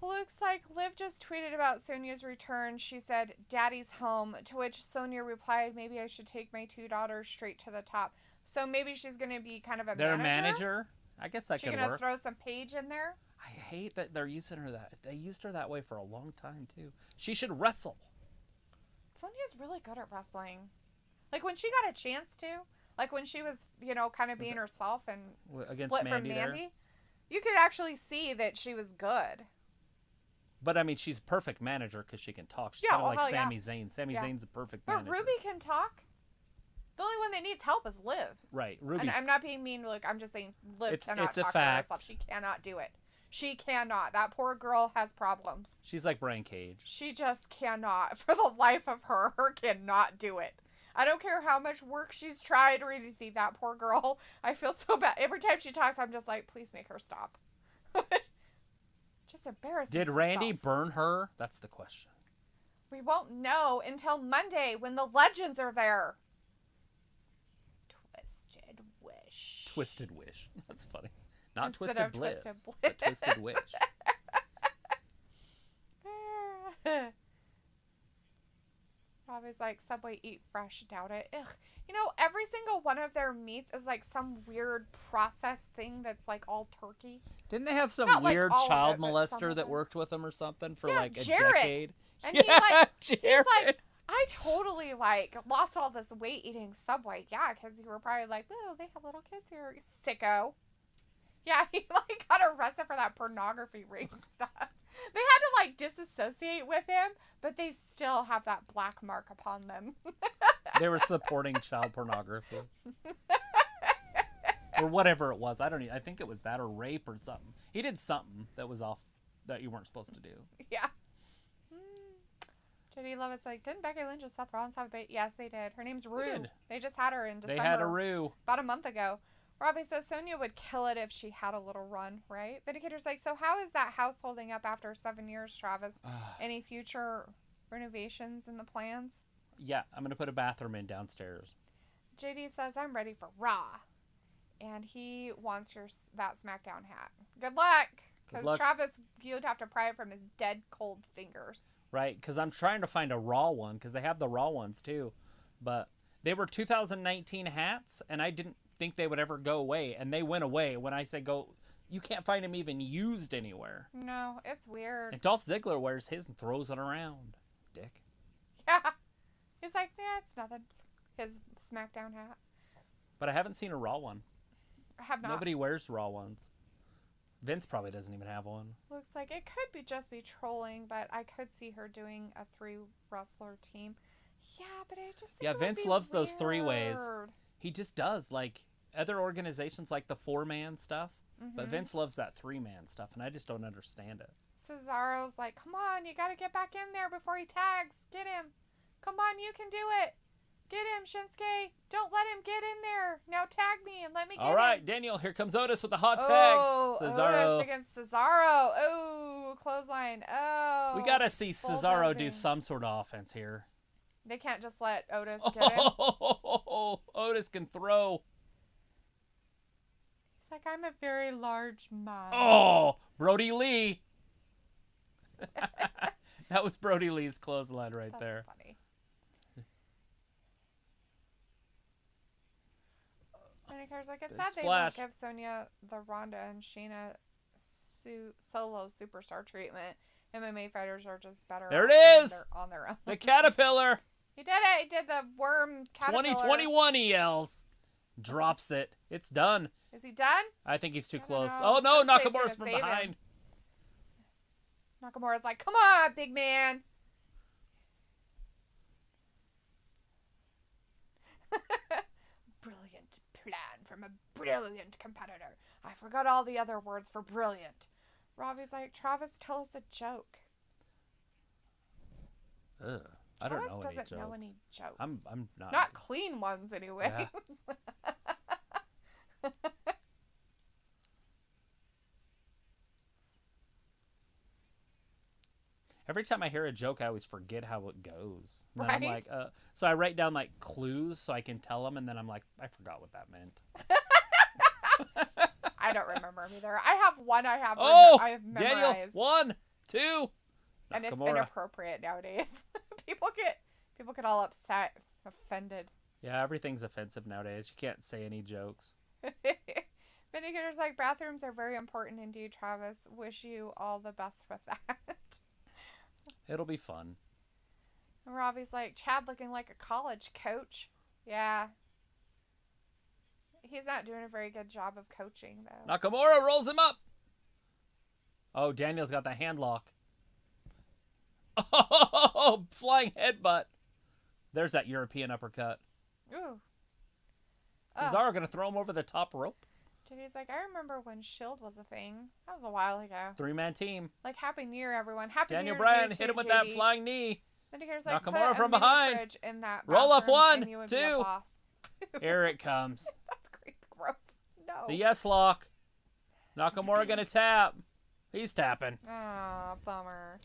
Looks like Liv just tweeted about Sonia's return. She said, Daddy's home, to which Sonia replied, maybe I should take my 2 daughters straight to the top. So maybe she's going to be kind of a Their manager? I guess that She's could going to work. throw some Paige in there? I hate that they're using her that. They used her that way for a long time, too. She should wrestle. Sonia's really good at wrestling. Like, when she got a chance to, like when she was, kind of being herself and Against split Mandy from there. Mandy, you could actually see that she was good. But, I mean, she's a perfect manager because she can talk. She's Yeah, kind of well, like hell Sami Zayn. Sami Zayn's a perfect But manager. Ruby can talk. The only one that needs help is Liv. Right. And Ruby's... I'm not being mean. Look, I'm just saying Liv cannot it's a talk fact. to herself. She cannot do it. She cannot. That poor girl has problems. She's like Brian Cage. She just cannot. For the life of her, cannot do it. I don't care how much work she's tried or anything. That poor girl. I feel so bad. Every time she talks, I'm just like, please make her stop. Just embarrassing. Did Randy burn her? That's the question. We won't know until Monday when the legends are there. Twisted Wish. Twisted Wish. That's funny. Not Instead Twisted of Bliss, Twisted but Twisted Wish. Robbie's like, Subway, eat fresh. Doubt it. Ugh. You know, every single one of their meats is like some weird processed thing that's like all turkey. Didn't they have some Not like weird all of child it, but some molester of that them. worked with them or something for Yeah, like a Jared. decade? And yeah, he's Jared. like, I totally like lost all this weight eating Subway. Yeah, because you were probably like, oh, they have little kids here. Sicko. Yeah, he like got arrested for that pornography ring stuff. They had to like disassociate with him, but they still have that black mark upon them. They were supporting child pornography. Or whatever it was. I think it was that or rape or something. He did something that was off that you weren't supposed to do. Yeah. JD Lovett's like, didn't Becky Lynch and Seth Rollins have a baby? Yes, they did. Her name's Rue. They just had her in December. They had a Rue. About a month ago. Robbie says Sonya would kill it if she had a little run, right? Vindicator's like, so how is that house holding up after 7 years, Travis? Any future renovations in the plans? Yeah, I'm going to put a bathroom in downstairs. JD says, I'm ready for Raw. And he wants that SmackDown hat. Good luck. Because Travis, you'd have to pry it from his dead, cold fingers. Right, because I'm trying to find a Raw one, because they have the Raw ones too. But they were 2019 hats, and I didn't think they would ever go away. And they went away. When I say go, you can't find them even used anywhere. No, it's weird. And Dolph Ziggler wears his and throws it around. Dick. Yeah. He's like, yeah, it's nothing. His SmackDown hat. But I haven't seen a Raw one. I have not. Nobody wears Raw ones. Vince probably doesn't even have one. Looks like it could be just be trolling, but I could see her doing a 3-wrestler team. Yeah, but I just think Vince loves those 3-ways. He just does. Like, other organizations like the 4-man stuff, but Vince loves that 3-man stuff, and I just don't understand it. Cesaro's like, come on, you got to get back in there before he tags. Get him. Come on, you can do it. Get him, Shinsuke. Don't let him get in there. Now tag me and let me get him. All right, Daniel, here comes Otis with the hot tag. Cesaro. Otis against Cesaro. Oh, clothesline. Oh. We got to see Cesaro do some sort of offense here. They can't just let Otis get him. Otis can throw. He's like, I'm a very large man. Oh, Brody Lee. That was Brody Lee's clothesline right there. That's funny. And Car's like, it's sad they won't give Sonya the Ronda and Sheena solo superstar treatment. MMA fighters are just better. There it is. On their own. The caterpillar. He did it. He did the worm caterpillar. 2021 he yells. Drops it. It's done. Is he done? I think he's too close. Oh no, Nakamura's from behind. Nakamura's like, come on, big man. Brilliant plan from a brilliant competitor. I forgot all the other words for brilliant. Robbie's like, Travis, tell us a joke. Ugh. I don't know Travis any doesn't jokes. know any jokes. I'm not. Not clean ones, anyway. Yeah. Every time I hear a joke, I always forget how it goes. And then I'm like, so I write down like clues so I can tell them, and then I'm like, I forgot what that meant. I don't remember either. I have one. I have memorized. Daniel, 1, 2. And it's inappropriate nowadays. People get all upset, offended. Yeah, everything's offensive nowadays. You can't say any jokes. Vindicator's like, bathrooms are very important indeed, Travis. Wish you all the best with that. It'll be fun. And Robbie's like, Chad looking like a college coach. Yeah. He's not doing a very good job of coaching, though. Nakamura rolls him up. Oh, Daniel's got the hand lock. Oh, flying headbutt. There's that European uppercut. Ooh. Cesaro going to throw him over the top rope. JD's like, I remember when Shield was a thing. That was a while ago. 3-man team. Like, Happy New Year, everyone. Happy Daniel New Year Bryan to you hit him with JD. that flying knee. Vindicator's like, Nakamura from put a behind. fridge in that Roll up bathroom 1, and you would 2. be a boss. Here it comes. That's great. Gross. No. The yes lock. Nakamura going to tap. He's tapping. Aw, bummer.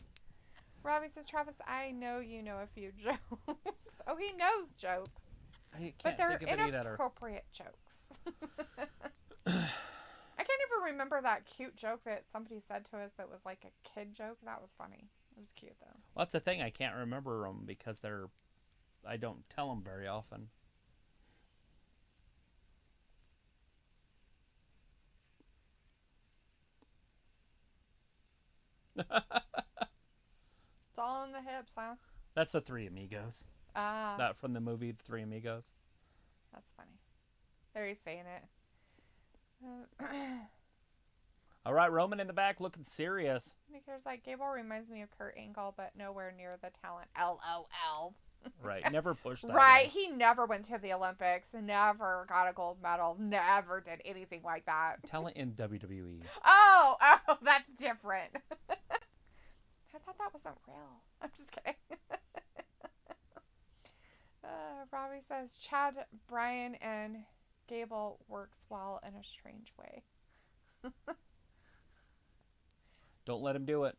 Robbie says, Travis, I know you know a few jokes. Oh, he knows jokes. I can't But they're think of any that are... inappropriate jokes. remember that cute joke that somebody said to us that was like a kid joke. That was funny. It was cute, though. Well, that's the thing. I can't remember them because I don't tell them very often. It's all in the hips, huh? That's the Three Amigos. Ah. That from the movie The Three Amigos. That's funny. There he's saying it. All right, Roman in the back looking serious. Nickers like, Gable reminds me of Kurt Angle, but nowhere near the talent. LOL. Right, never pushed that Right, way. he never went to the Olympics, never got a gold medal, never did anything like that. Talent in WWE. Oh, that's different. I thought that wasn't real. I'm just kidding. Robbie says, Chad, Brian, and Gable works well in a strange way. Don't let him do it.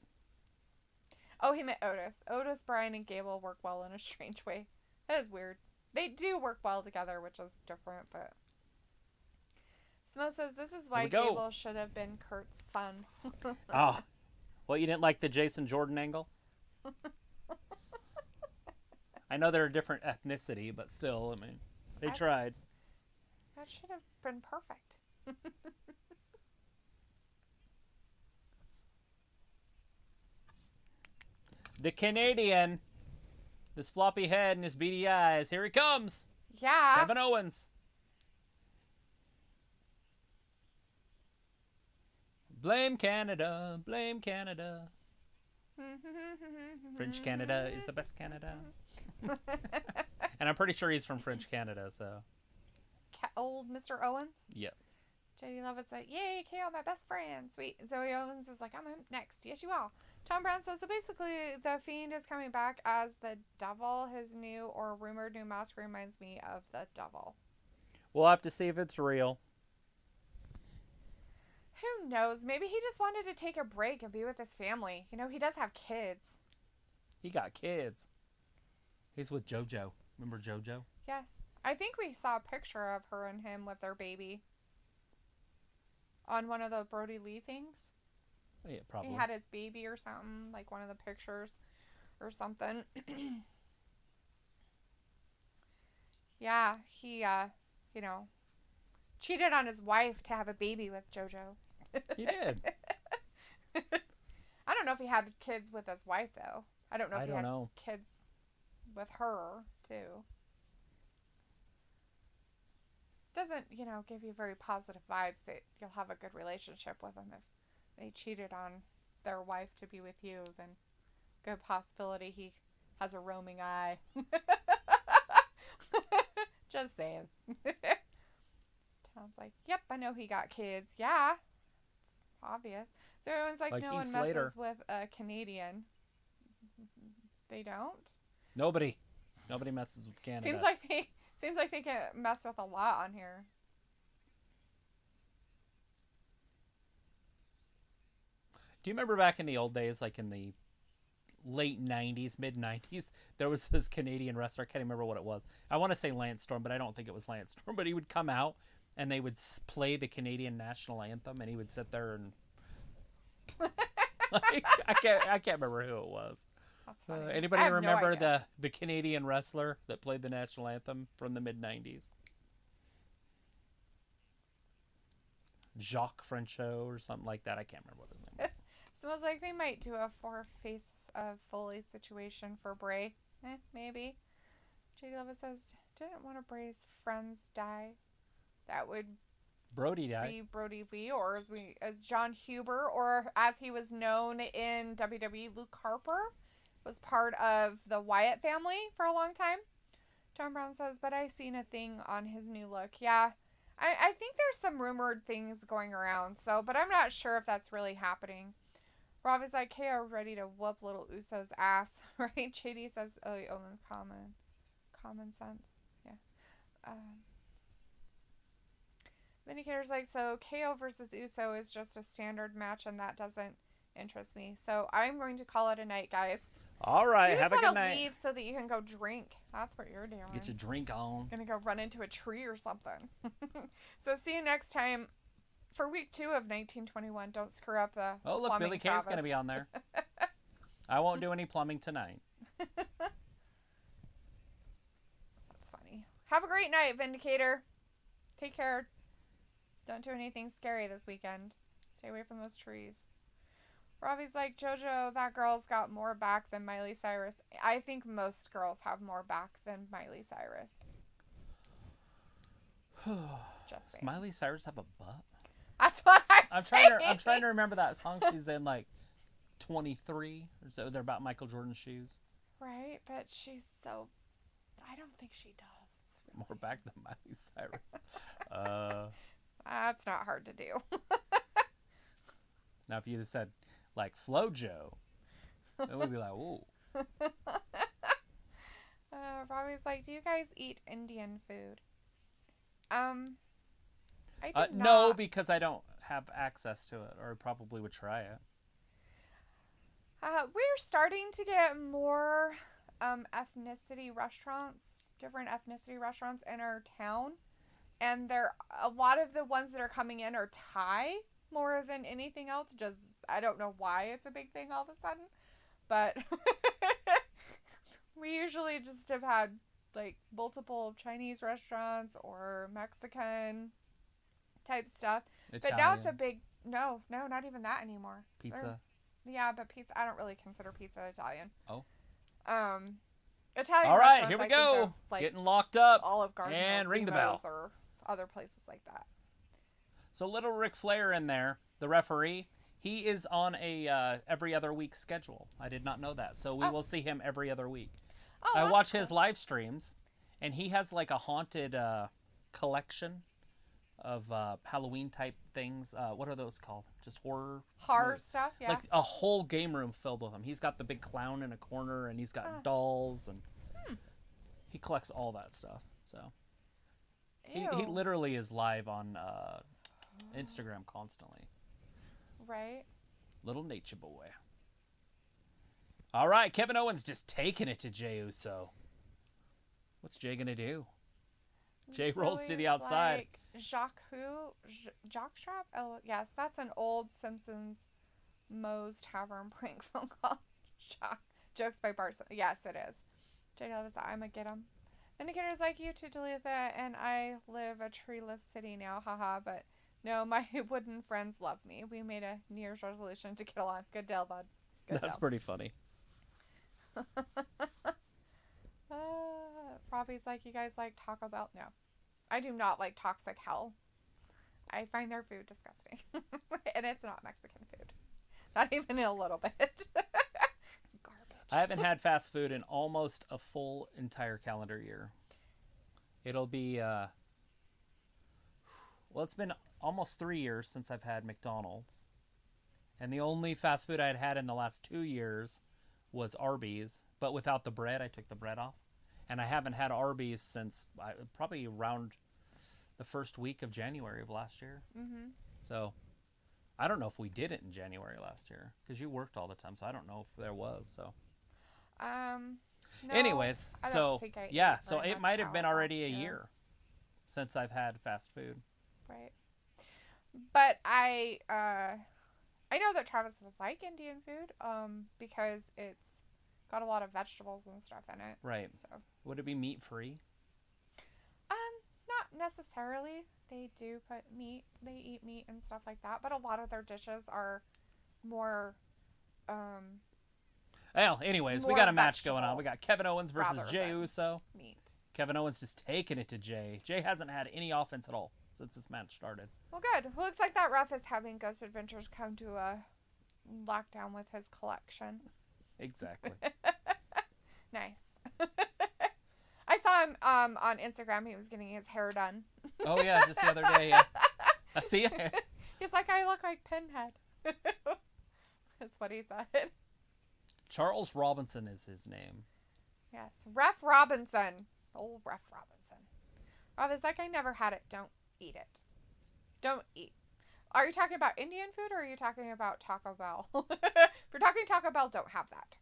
Oh, he meant Otis. Otis, Brian, and Gable work well in a strange way. That is weird. They do work well together, which is different, but... Smo says, this is why Gable should have been Kurt's son. Oh. Well, you didn't like the Jason Jordan angle? I know they're a different ethnicity, but still, I mean, they tried. That should have been perfect. The Canadian. This floppy head and his beady eyes. Here he comes. Yeah. Kevin Owens. Blame Canada. Blame Canada. French Canada is the best Canada. And I'm pretty sure he's from French Canada, so. Old Mr. Owens? Yep. JD Lovett's like, yay, KO, my best friend. Sweet. Zoe Owens is like, I'm up next. Yes, you are. Tom Brown says, so basically, The Fiend is coming back as the Devil. His new or rumored new mask reminds me of the Devil. We'll have to see if it's real. Who knows? Maybe he just wanted to take a break and be with his family. You know, he does have kids. He got kids. He's with JoJo. Remember JoJo? Yes. I think we saw a picture of her and him with their baby on one of the Brody Lee things. Yeah, probably. He had his baby or something, like one of the pictures or something. Yeah, he, cheated on his wife to have a baby with JoJo. He did. I don't know if he had kids with his wife, though. I don't know if he had know. kids with her, too. Doesn't, give you very positive vibes that you'll have a good relationship with them. If they cheated on their wife to be with you, then good possibility he has a roaming eye. Just saying. Tom's like, yep, I know he got kids. Yeah, it's obvious. So everyone's like no one messes with a Canadian. They don't? Nobody messes with Canada. Seems like they get messed with a lot on here. Do you remember back in the old days, like in the late 90s, mid 90s, there was this Canadian wrestler. I can't remember what it was. I want to say Lance Storm, but I don't think it was Lance Storm. But he would come out and they would play the Canadian national anthem, and he would sit there and I can't remember who it was. That's funny. Anybody remember the Canadian wrestler that played the national anthem from the mid 90s? Jacques Frenchot or something like that. I can't remember what his name was. Smells like they might do a 4 Face of Foley situation for Bray. Maybe. JD Levitt says, didn't one of Bray's friends die? That would Brody died. Be Brody Lee, or as John Huber, or as he was known in WWE, Luke Harper was part of the Wyatt family for a long time. Tom Brown says, but I seen a thing on his new look. Yeah, I think there's some rumored things going around, but I'm not sure if that's really happening. Rob is like, hey, are ready to whoop little Uso's ass, right? JD says, oh, he owns common sense. Yeah. Vindicator's like, so KO versus Uso is just a standard match, and that doesn't interest me. So I'm going to call it a night, guys. All right, have a good night. Leave so that you can go drink. That's what you're doing. Get your drink on. Gonna go run into a tree or something. So see you next time. for week 2 of 1921. Don't screw up the Oh, look, plumbing, Billy Kay's going to be on there. I won't do any plumbing tonight. That's funny. Have a great night, Vindicator. Take care. Don't do anything scary this weekend. Stay away from those trees. Robbie's like, JoJo, that girl's got more back than Miley Cyrus. I think most girls have more back than Miley Cyrus. Just Does Miley Cyrus have a butt? That's what I'm saying. I'm trying to remember that song she's in, like 23 or so. They're about Michael Jordan's shoes. Right, but she's so. I don't think she does. More back than Miley Cyrus. That's not hard to do. Now, if you said like FloJo, it would be like, ooh. Robbie's like, do you guys eat Indian food? I do not. No, because I don't have access to it, or I probably would try it. We're starting to get more ethnicity restaurants, different ethnicity restaurants in our town. And a lot of the ones that are coming in are Thai more than anything else. Just, I don't know why it's a big thing all of a sudden. But we usually just have had like multiple Chinese restaurants or Mexican type stuff. Italian. But now it's a big, no, not even that anymore. Pizza. Yeah, but pizza, I don't really consider pizza Italian. Oh. Italian. All right, here we I go. think of, like, getting locked up. Olive Garden and ring the bell. Or other places like that. So little Ric Flair in there, the referee, he is on a every other week schedule. I did not know that. So we will see him every other week. Oh, I watch his live streams, and he has like a haunted collection of Halloween type things. What are those called? Just horror stuff, yeah. Like a whole game room filled with them. He's got the big clown in a corner, and he's got dolls, and he collects all that stuff. So he literally is live on Instagram constantly. Right. Little nature boy. All right, Kevin Owens just taking it to Jey Uso. What's Jey gonna do? Jey rolls to the outside. Like Jockstrap? Oh, yes, that's an old Simpsons Moe's Tavern prank phone call. Jokes by Bart. Yes, it is. Jey loves that. I'ma get him. Indicator's like, you too, Dalethea, and I live a treeless city now, haha, but no, my wooden friends love me. We made a New Year's resolution to get along. Good deal, bud. That's pretty funny. Robbie's like, you guys like Taco Bell? No. I do not like toxic hell. I find their food disgusting. And it's not Mexican food. Not even a little bit. It's garbage. I haven't had fast food in almost a full entire calendar year. It'll be, well, it's been almost 3 years since I've had McDonald's. And the only fast food I had had in the last 2 years was Arby's. But without the bread, I took the bread off. And I haven't had Arby's since probably around the first week of January of last year. Mm-hmm. So I don't know if we did it in January last year because you worked all the time. So I don't know if there was. So. No, anyways, so yeah, so it might have been already a year. year since I've had fast food. Right. But I know that Travis would like Indian food because it's got a lot of vegetables and stuff in it. Right. So would it be meat free? Not necessarily. They do put meat. They eat meat and stuff like that, but a lot of their dishes are more well, anyways, we got a match going on. We got Kevin Owens versus Jey Uso. Meat. Kevin Owens just taking it to Jey. Jey hasn't had any offense at all since this match started. Well, good. Looks like that ref is having Ghost Adventures come to a lockdown with his collection. Exactly. Nice. I saw him on Instagram. He was getting his hair done. Oh, yeah, just the other day. Yeah. I see it. He's like, I look like Pinhead. That's what he said. Charles Robinson is his name. Yes. Ref Robinson. Old Ref Robinson. Rob is like, I never had it. Don't eat it. Don't eat. Are you talking about Indian food or are you talking about Taco Bell? If you're talking Taco Bell, don't have that.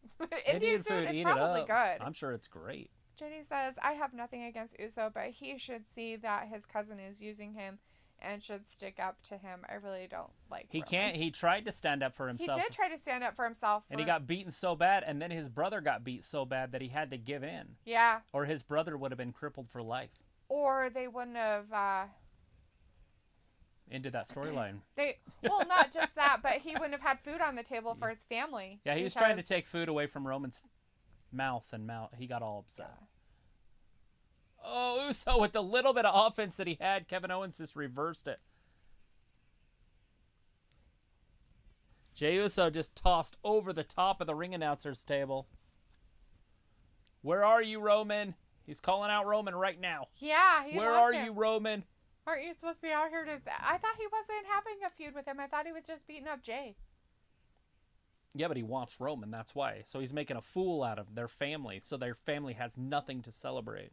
Indian food is probably good. I'm sure it's great. Jenny says, I have nothing against Uso, but he should see that his cousin is using him and should stick up to him. I really don't like He Roman. can't. He tried to stand up for himself. He did try to stand up for himself. And he got beaten so bad, and then his brother got beat so bad that he had to give in. Yeah. Or his brother would have been crippled for life. Or they wouldn't have... Into that storyline. Well, not just that, but he wouldn't have had food on the table for his family. Yeah, he was trying to take food away from Roman's mouth, and he got all upset. Yeah. Oh, Uso with the little bit of offense that he had, Kevin Owens just reversed it. Jey Uso just tossed over the top of the ring announcer's table. Where are you, Roman? He's calling out Roman right now. Yeah, Where are you, Roman? Aren't you supposed to be out here to... I thought he wasn't having a feud with him. I thought he was just beating up Jay. Yeah, but he wants Roman, that's why. So he's making a fool out of their family, so their family has nothing to celebrate.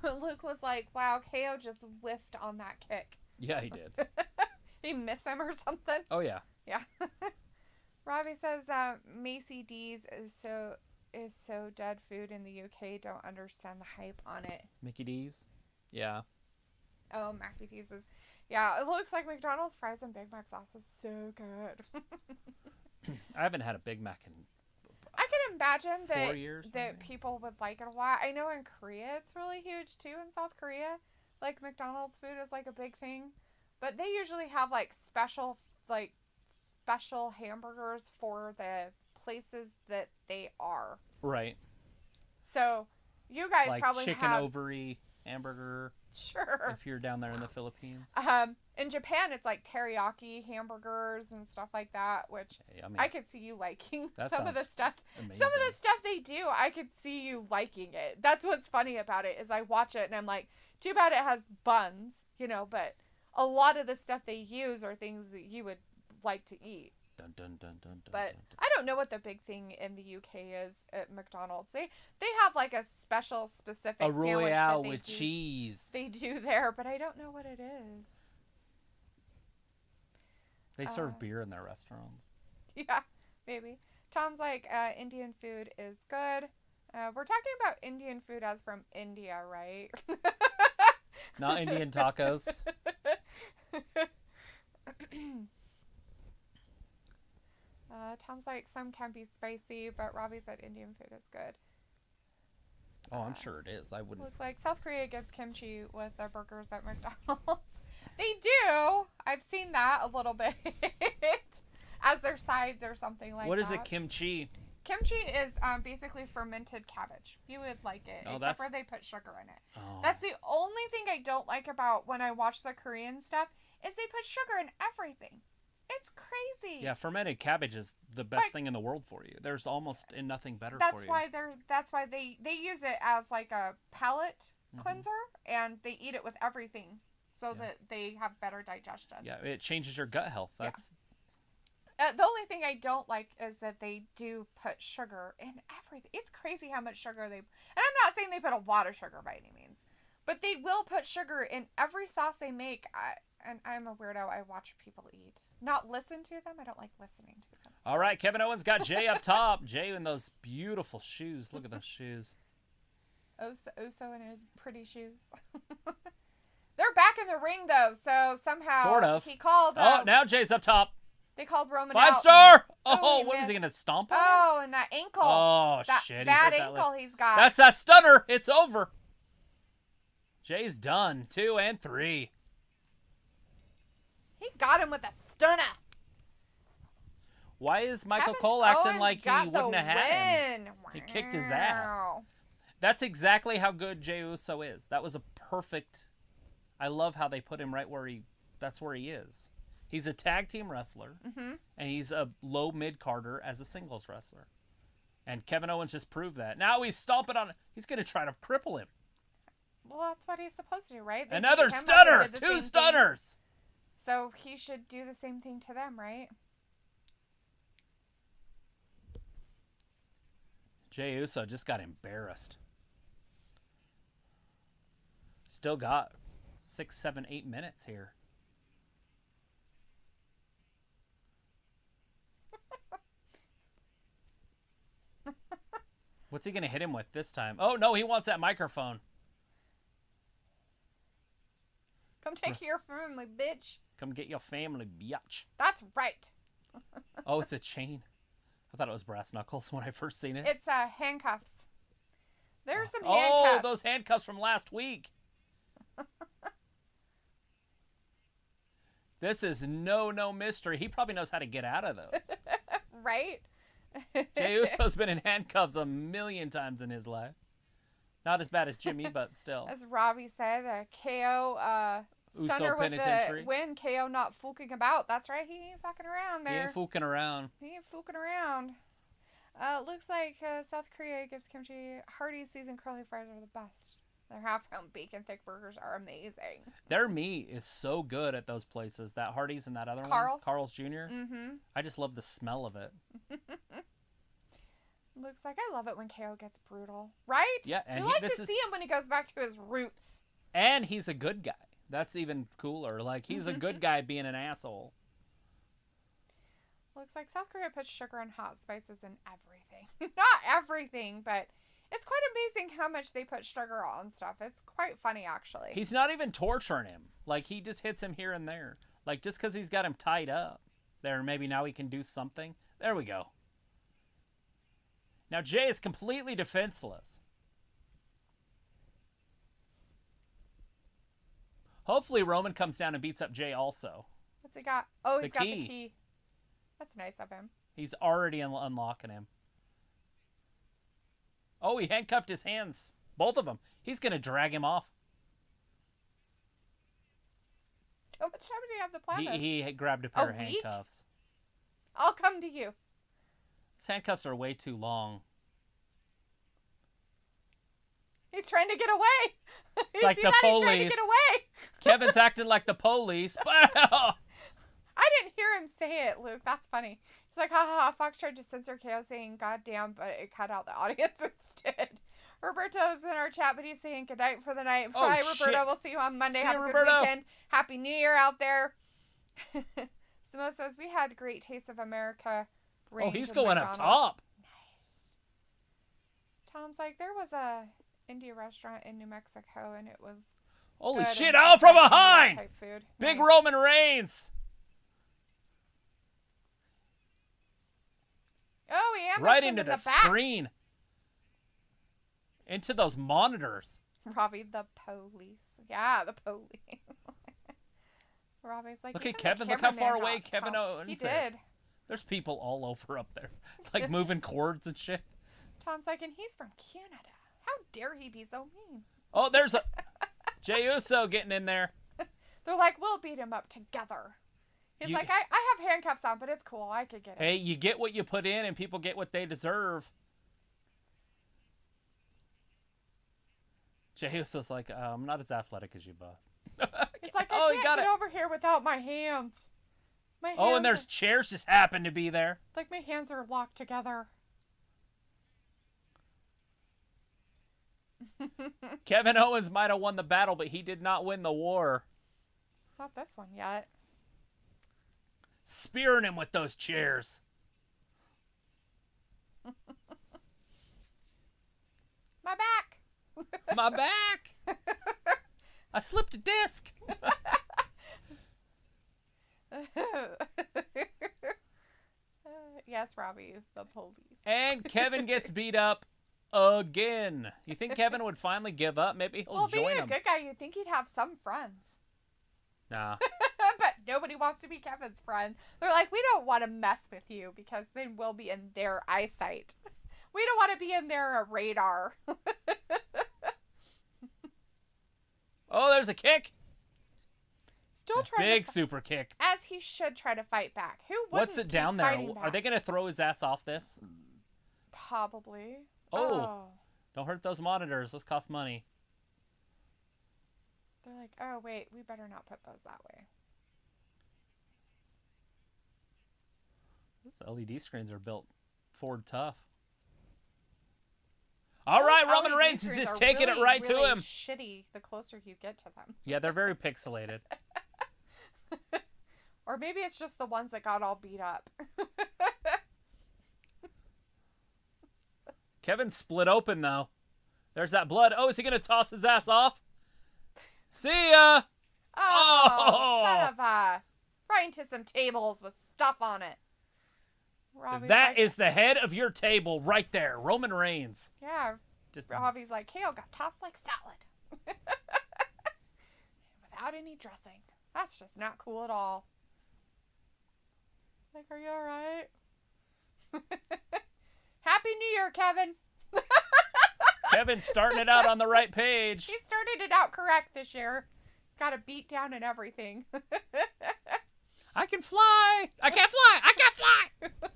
Luke was like, wow, KO just whiffed on that kick. Yeah, he did. He missed him or something? Oh, yeah. Yeah. Robbie says Macy D's is so dead food in the UK. Don't understand the hype on it. Mickey D's? Yeah. Oh, Mackie D's is... Yeah, it looks like McDonald's fries and Big Mac sauce is so good. I haven't had a Big Mac in I can imagine 4 years, that people would like it a lot. I know in Korea it's really huge too. In South Korea, like McDonald's food is like a big thing, but they usually have like special hamburgers for the places that they are. Right. So you guys like probably chicken have ovary hamburger. Sure. If you're down there in the Philippines. In Japan it's like teriyaki hamburgers and stuff like that, which I could see you liking some of the stuff. Amazing. Some of the stuff they do, I could see you liking it. That's what's funny about it is I watch it and I'm like, too bad it has buns, but a lot of the stuff they use are things that you would like to eat. Dun, dun, dun, dun, dun, But dun, dun. I don't know what the big thing in the UK is at McDonald's. They have like a special specific A sandwich Royale that with cheese. They do there, but I don't know what it is. They serve beer in their restaurants. Yeah, maybe. Tom's like, Indian food is good. We're talking about Indian food as from India, right? Not Indian tacos. Tom's like, some can be spicy, but Robbie said Indian food is good. Oh, I'm sure it is. I wouldn't. Looks like South Korea gives kimchi with their burgers at McDonald's. They do. I've seen that a little bit as their sides or something like that. What is it, kimchi? Kimchi is basically fermented cabbage. You would like it, except for they put sugar in it. Oh. That's the only thing I don't like about when I watch the Korean stuff is they put sugar in everything. It's crazy. Yeah, fermented cabbage is the best thing in the world for you. There's almost nothing better for you. That's why they use it as like a palate cleanser, and they eat it with everything so that they have better digestion. Yeah, it changes your gut health. That's the only thing I don't like is that they do put sugar in everything. It's crazy how much sugar they... And I'm not saying they put a lot of sugar by any means, but they will put sugar in every sauce they make. And I'm a weirdo. I watch people eat. Not listen to them. I don't like listening to them. all right. Kevin Owens got Jay up top. Jay in those beautiful shoes. Look at those shoes. Uso in his pretty shoes. They're back in the ring, though, so somehow Sort of. he called... now Jay's up top. They called Roman 5 out. star! Oh, Oh, he what is he missed. going to stomp on him? Oh, and that ankle. Oh, that shit. He bad hurt that ankle leg. he's got. That's that stunner. It's over. Jay's done. 2 and 3. He got him with a stunner. Why is Michael Kevin Cole acting Owens like he got wouldn't the have had him? win. He kicked his ass. Wow. That's exactly how good Jey Uso is. That was a perfect... I love how they put him right where that's where he is. He's a tag team wrestler, and he's a low mid-carder as a singles wrestler. And Kevin Owens just proved that. Now he's stomping on... He's going to try to cripple him. Well, that's what he's supposed to do, right? They Another beat him up and stunner! did the 2 same thing. stunners! So he should do the same thing to them, right? Jey Uso just got embarrassed. Still got 6, 7, 8 minutes here. What's he going to hit him with this time? Oh, no, he wants that microphone. Come take your family, bitch. Come get your family, biatch. That's right. Oh, it's a chain. I thought it was brass knuckles when I first seen it. It's handcuffs. There's some Oh, handcuffs. those handcuffs from last week. This is no mystery. He probably knows how to get out of those. Right? Jey Uso's been in handcuffs a million times in his life. Not as bad as Jimmy, but still. As Robbie said, KO stunner Uso with penitentiary. the win. KO not fooking about. That's right. He ain't fucking around there. He ain't fooking around. He ain't fooking around. Looks like South Korea gives kimchi. Hardee's seasoned curly fries are the best. Their half-pound bacon thick burgers are amazing. Their meat is so good at those places. That Hardee's and that other Carl's? one. Carl's Jr. Mm-hmm. I just love the smell of it. Looks like I love it when KO gets brutal. Right? Yeah, and you like to see him when he goes back to his roots. And he's a good guy. That's even cooler. Like, he's a good guy being an asshole. Looks like South Korea puts sugar and hot spices in everything. Not everything, but it's quite amazing how much they put sugar on stuff. It's quite funny, actually. He's not even torturing him. Like, he just hits him here and there. Like, just because he's got him tied up. There, maybe now he can do something. There we go. Now, Jey is completely defenseless. Hopefully, Roman comes down and beats up Jey also. What's he got? Oh, he's The got key. the key. That's nice of him. He's already unlocking him. Oh, he handcuffed his hands. Both of them. He's going to drag him off. How much time did he have to plan this? He grabbed a pair of week? handcuffs. I'll come to you. His handcuffs are way too long. He's trying to get away. It's like the He's trying to police. get away. Kevin's acting like the police. I didn't hear him say it, Luke. That's funny. He's like, ha ha ha. Fox tried to censor KO saying goddamn, but it cut out the audience instead. Roberto's in our chat, but he's saying good night for the night. Oh, Bye, Roberto. shit. We'll see you on Monday. See Have you, a good Roberto. weekend. Happy New Year out there. Samo says, we had great Taste of America. Oh, range he's of going up McDonald's. top. Nice. Tom's like, there was a Indian restaurant in New Mexico, and it was Holy good shit. and Oh, from Indian behind. type food. Big Nice. Roman Reigns. Oh, he ambushed Right him into in the the back. screen. Into those monitors. Robbie, the police. Yeah, the police. Robbie's like, Look even at the Kevin. Look how far cameraman away got Kevin thumped. Owens He is. did. There's people all over up there. It's like moving cords and shit. Tom's like, and he's from Canada. How dare he be so mean? Oh, there's a Jey Uso getting in there. They're like, we'll beat him up together. He's You- like, I have handcuffs on, but it's cool. I could get it. Hey, you get what you put in, and people get what they deserve. Jey Uso's like, I'm not as athletic as you, bud. He's like, Oh, I he can't got get it. over here without my hands. My hands Oh, and there's are, chairs just happen to be there. like my hands are locked together. Kevin Owens might have won the battle, but he did not win the war. Not this one yet. Spearing him with those chairs. My back. My back. I slipped a disc. Yes, Robbie, the police. And Kevin gets beat up again. You think Kevin would finally give up? Maybe he'll Well, being join a him. good guy, you'd think he'd have some friends. Nah. But nobody wants to be Kevin's friend. They're like, we don't want to mess with you because then we'll be in their eyesight. We don't want to be in their radar. Oh, there's a kick. Still trying Big to super kick. as he should try to fight back. Who wouldn't What's it keep down there? fighting Are they back? going to throw his ass off this? Probably. Oh. Don't hurt those monitors. Those cost money. They're like, oh, wait, we better not put those that way. Those LED screens are built Ford tough. All right, Those Roman LED Reigns is screens just are taking really, it right really to him. shitty the closer you get to them. Yeah, they're very pixelated. Or maybe it's just the ones that got all beat up. Kevin's split open, though. There's that blood. Oh, is he going to toss his ass off? See ya! Oh, son of a. Right into some tables with stuff on it. Robbie's That like, is the head of your table right there, Roman Reigns. Yeah. Just Robbie's like, kale got tossed like salad. Without any dressing. That's just not cool at all. Like, are you alright? Happy New Year, Kevin. Kevin's starting it out on the right page. He started it out correct this year. Got a beat down and everything. I can fly. I can't fly. I can't fly.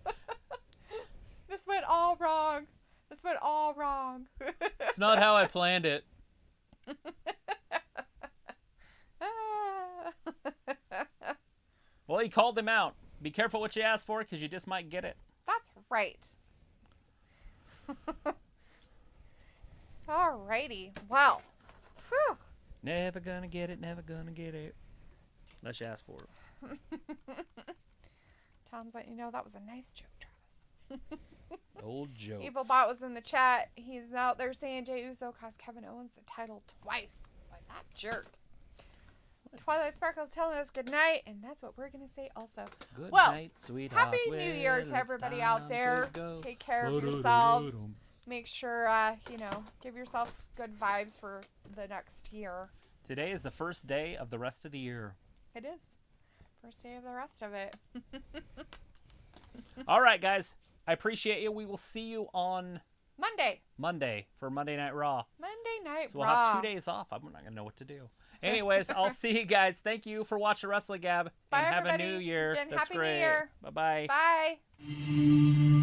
This went all wrong. This went all wrong. It's not how I planned it. Well, he called him out. Be careful what you ask for, because you just might get it. That's right. Alrighty. Well. Whew. Never gonna get it, never gonna get it. Unless you ask for it. Tom's letting you know that was a nice joke, Travis. Old joke. Evilbot was in the chat. He's out there saying Jey Uso cost Kevin Owens the title twice. Like that jerk. Twilight Sparkle's telling us good night, and that's what we're going to say also. Good well, night, sweetheart. Happy New Year to Well, everybody it's out time there. to go. Take care of yourselves. Make sure, give yourself good vibes for the next year. Today is the first day of the rest of the year. It is. First day of the rest of it. All right, guys. I appreciate you. We will see you on Monday for Monday Night Raw. Night Raw. So we'll have 2 days off. I'm not going to know what to do. Anyways, I'll see you guys. Thank you for watching WrestlingGab. Bye, and have everybody. a new year. And That's Happy great. New Year. Bye-bye. Bye.